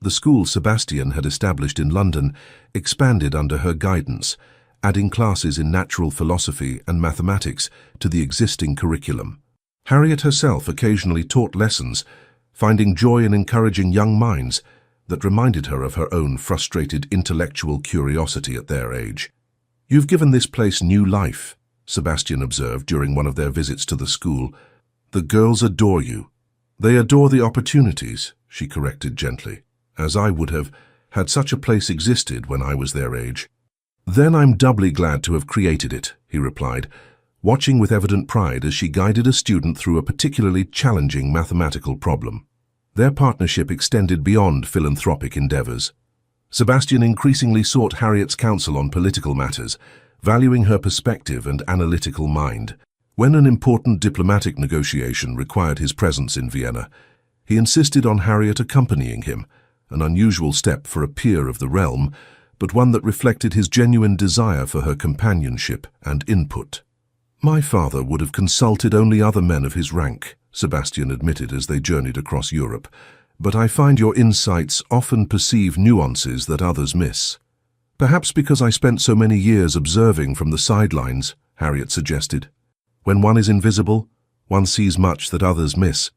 The school Sebastian had established in London expanded under her guidance, adding classes in natural philosophy and mathematics to the existing curriculum. Harriet herself occasionally taught lessons, finding joy in encouraging young minds that reminded her of her own frustrated intellectual curiosity at their age. "You've given this place new life," Sebastian observed during one of their visits to the school. "The girls adore you." "They adore the opportunities," she corrected gently, "as I would have, had such a place existed when I was their age." "Then I'm doubly glad to have created it," he replied, watching with evident pride as she guided a student through a particularly challenging mathematical problem. Their partnership extended beyond philanthropic endeavors. Sebastian increasingly sought Harriet's counsel on political matters, valuing her perspective and analytical mind. When an important diplomatic negotiation required his presence in Vienna, he insisted on Harriet accompanying him, an unusual step for a peer of the realm, but one that reflected his genuine desire for her companionship and input. "My father would have consulted only other men of his rank," Sebastian admitted as they journeyed across Europe, "but I find your insights often perceive nuances that others miss." "Perhaps because I spent so many years observing from the sidelines," Harriet suggested. "When one is invisible, one sees much that others miss."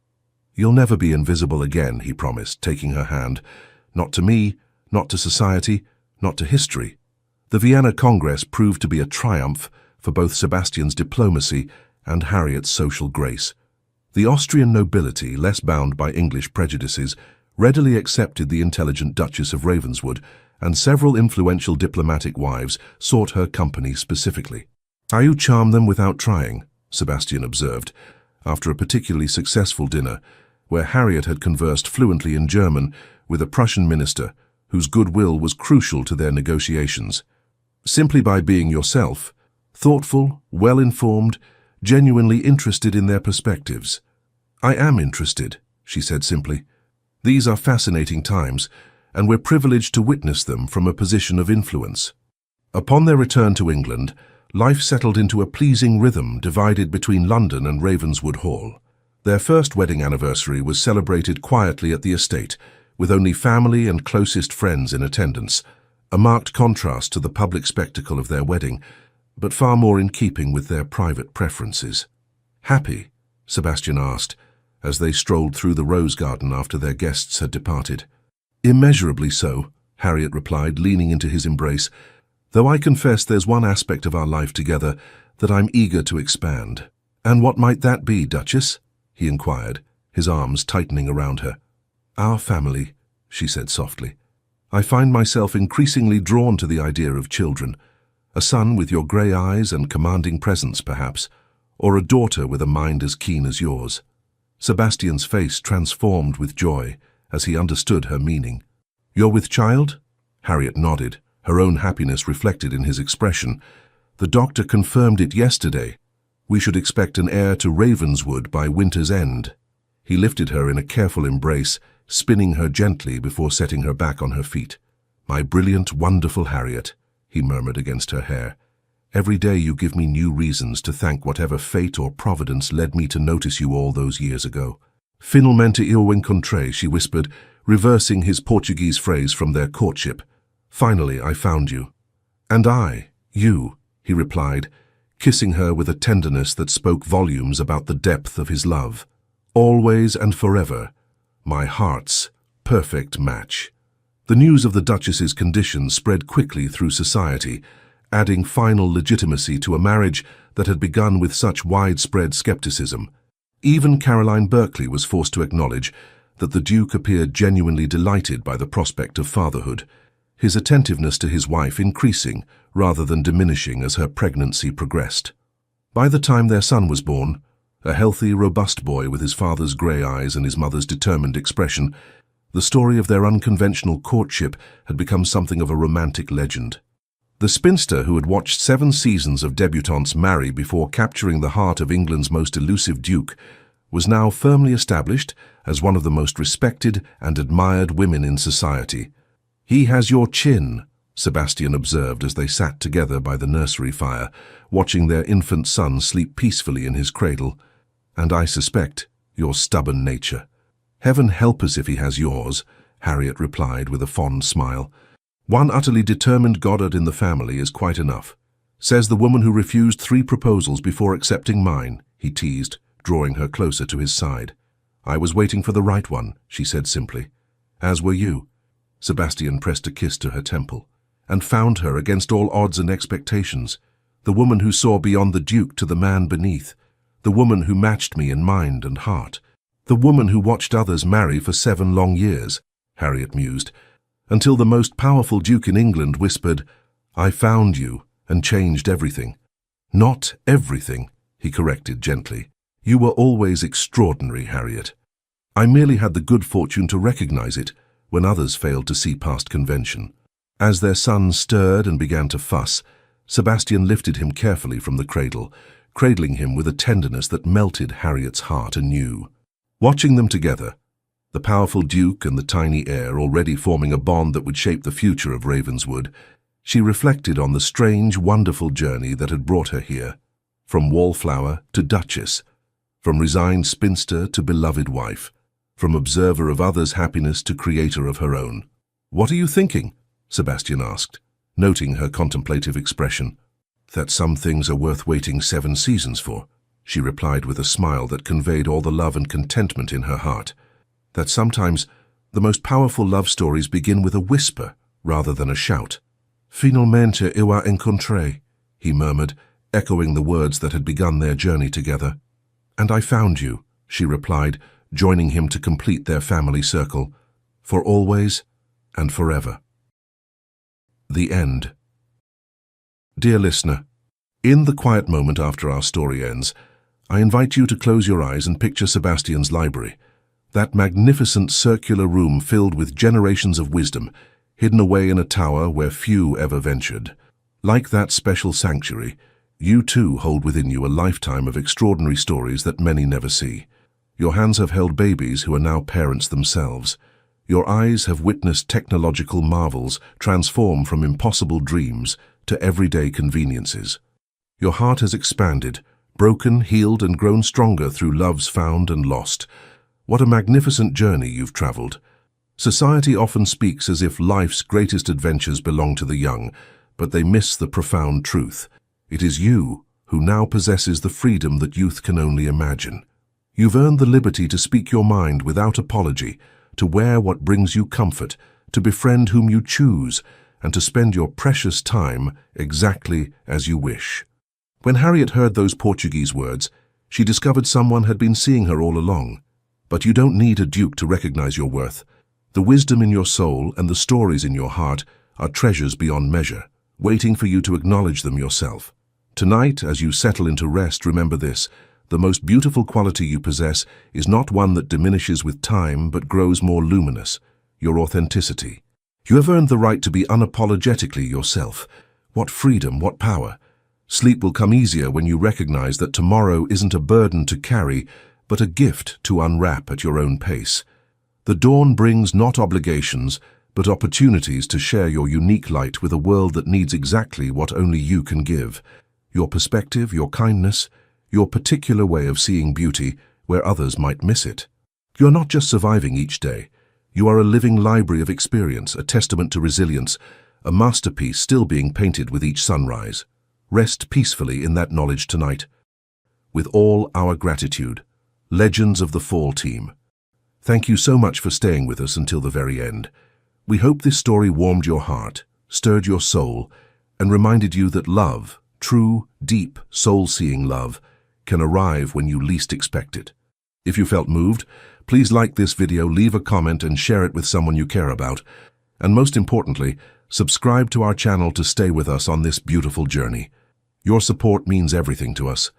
"You'll never be invisible again," he promised, taking her hand. "Not to me, not to society, not to history." The Vienna Congress proved to be a triumph for both Sebastian's diplomacy and Harriet's social grace. The Austrian nobility, less bound by English prejudices, readily accepted the intelligent Duchess of Ravenswood, and several influential diplomatic wives sought her company specifically. "How you charm them without trying," Sebastian observed, after a particularly successful dinner, where Harriet had conversed fluently in German with a Prussian minister whose goodwill was crucial to their negotiations. "Simply by being yourself, thoughtful, well-informed, genuinely interested in their perspectives." "I am interested," she said simply. "These are fascinating times, and we're privileged to witness them from a position of influence." Upon their return to England, life settled into a pleasing rhythm divided between London and Ravenswood Hall. Their first wedding anniversary was celebrated quietly at the estate, with only family and closest friends in attendance, a marked contrast to the public spectacle of their wedding, but far more in keeping with their private preferences. "Happy?" Sebastian asked, as they strolled through the rose garden after their guests had departed. "Immeasurably so," Harriet replied, leaning into his embrace, "though I confess there's one aspect of our life together that I'm eager to expand." "And what might that be, Duchess?" he inquired, his arms tightening around her. "Our family," she said softly. "I find myself increasingly drawn to the idea of children. A son with your grey eyes and commanding presence, perhaps, or a daughter with a mind as keen as yours." Sebastian's face transformed with joy as he understood her meaning. "You're with child?" Harriet nodded, her own happiness reflected in his expression. "The doctor confirmed it yesterday. We should expect an heir to Ravenswood by winter's end." He lifted her in a careful embrace, spinning her gently before setting her back on her feet. "My brilliant, wonderful Harriet," he murmured against her hair. Every day you give me new reasons to thank whatever fate or providence led me to notice you all those years ago. Finalmente eu encontrei, she whispered, reversing his Portuguese phrase from their courtship. Finally, I found you. And I, you, he replied, kissing her with a tenderness that spoke volumes about the depth of his love. Always and forever, my heart's perfect match. The news of the Duchess's condition spread quickly through society, adding final legitimacy to a marriage that had begun with such widespread skepticism. Even Caroline Berkeley was forced to acknowledge that the Duke appeared genuinely delighted by the prospect of fatherhood, his attentiveness to his wife increasing rather than diminishing as her pregnancy progressed. By the time their son was born, a healthy, robust boy with his father's grey eyes and his mother's determined expression, the story of their unconventional courtship had become something of a romantic legend. The spinster who had watched 7 seasons of debutantes marry before capturing the heart of England's most elusive duke was now firmly established as one of the most respected and admired women in society. "He has your chin," Sebastian observed as they sat together by the nursery fire, watching their infant son sleep peacefully in his cradle. "And I suspect your stubborn nature." "Heaven help us if he has yours," Harriet replied with a fond smile. "One utterly determined Goddard in the family is quite enough. Says the woman who refused 3 proposals before accepting mine," he teased, drawing her closer to his side. "I was waiting for the right one," she said simply. "As were you." Sebastian pressed a kiss to her temple, and found her against all odds and expectations, the woman who saw beyond the Duke to the man beneath, the woman who matched me in mind and heart, the woman who watched others marry for 7 long years, Harriet mused, until the most powerful Duke in England whispered, "I found you and changed everything." "Not everything," he corrected gently. "You were always extraordinary, Harriet. I merely had the good fortune to recognize it when others failed to see past convention." As their son stirred and began to fuss, Sebastian lifted him carefully from the cradle, cradling him with a tenderness that melted Harriet's heart anew. Watching them together, the powerful Duke and the tiny heir already forming a bond that would shape the future of Ravenswood, she reflected on the strange, wonderful journey that had brought her here, from wallflower to duchess, from resigned spinster to beloved wife, from observer of others' happiness to creator of her own. "What are you thinking?" Sebastian asked, noting her contemplative expression. "That some things are worth waiting 7 seasons for," she replied with a smile that conveyed all the love and contentment in her heart. "That sometimes the most powerful love stories begin with a whisper rather than a shout." "Finalmente eu a encontrei," he murmured, echoing the words that had begun their journey together. "And I found you," she replied, joining him to complete their family circle, "for always and forever." The end. Dear listener, in the quiet moment after our story ends, I invite you to close your eyes and picture Sebastian's library, that magnificent circular room filled with generations of wisdom, hidden away in a tower where few ever ventured. Like that special sanctuary, you too hold within you a lifetime of extraordinary stories that many never see. Your hands have held babies who are now parents themselves. Your eyes have witnessed technological marvels transform from impossible dreams to everyday conveniences. Your heart has expanded, broken, healed, and grown stronger through loves found and lost. What a magnificent journey you've traveled. Society often speaks as if life's greatest adventures belong to the young, but they miss the profound truth. It is you who now possesses the freedom that youth can only imagine. You've earned the liberty to speak your mind without apology, to wear what brings you comfort, to befriend whom you choose, and to spend your precious time exactly as you wish. When Harriet heard those Portuguese words, she discovered someone had been seeing her all along. But you don't need a duke to recognize your worth. The wisdom in your soul and the stories in your heart are treasures beyond measure, waiting for you to acknowledge them yourself. Tonight, as you settle into rest, remember this: the most beautiful quality you possess is not one that diminishes with time but grows more luminous, your authenticity. You have earned the right to be unapologetically yourself. What freedom, what power. Sleep will come easier when you recognize that tomorrow isn't a burden to carry, but a gift to unwrap at your own pace. The dawn brings not obligations, but opportunities to share your unique light with a world that needs exactly what only you can give. your perspective, your kindness, your particular way of seeing beauty where others might miss it. You're not just surviving each day. You are a living library of experience, a testament to resilience, a masterpiece still being painted with each sunrise. Rest peacefully in that knowledge tonight. With all our gratitude, Legends of the Fall team. Thank you so much for staying with us until the very end. We hope this story warmed your heart, stirred your soul, and reminded you that love, true, deep, soul-seeing love, can arrive when you least expect it. If you felt moved, please like this video, leave a comment, and share it with someone you care about. And most importantly, subscribe to our channel to stay with us on this beautiful journey. Your support means everything to us.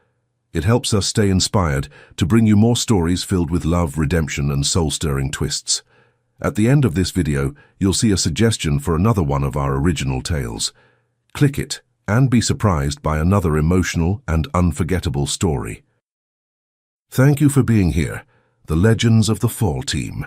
It helps us stay inspired to bring you more stories filled with love, redemption, and soul-stirring twists. At the end of this video, you'll see a suggestion for another one of our original tales. Click it and be surprised by another emotional and unforgettable story. Thank you for being here, the Legends of the Fall team.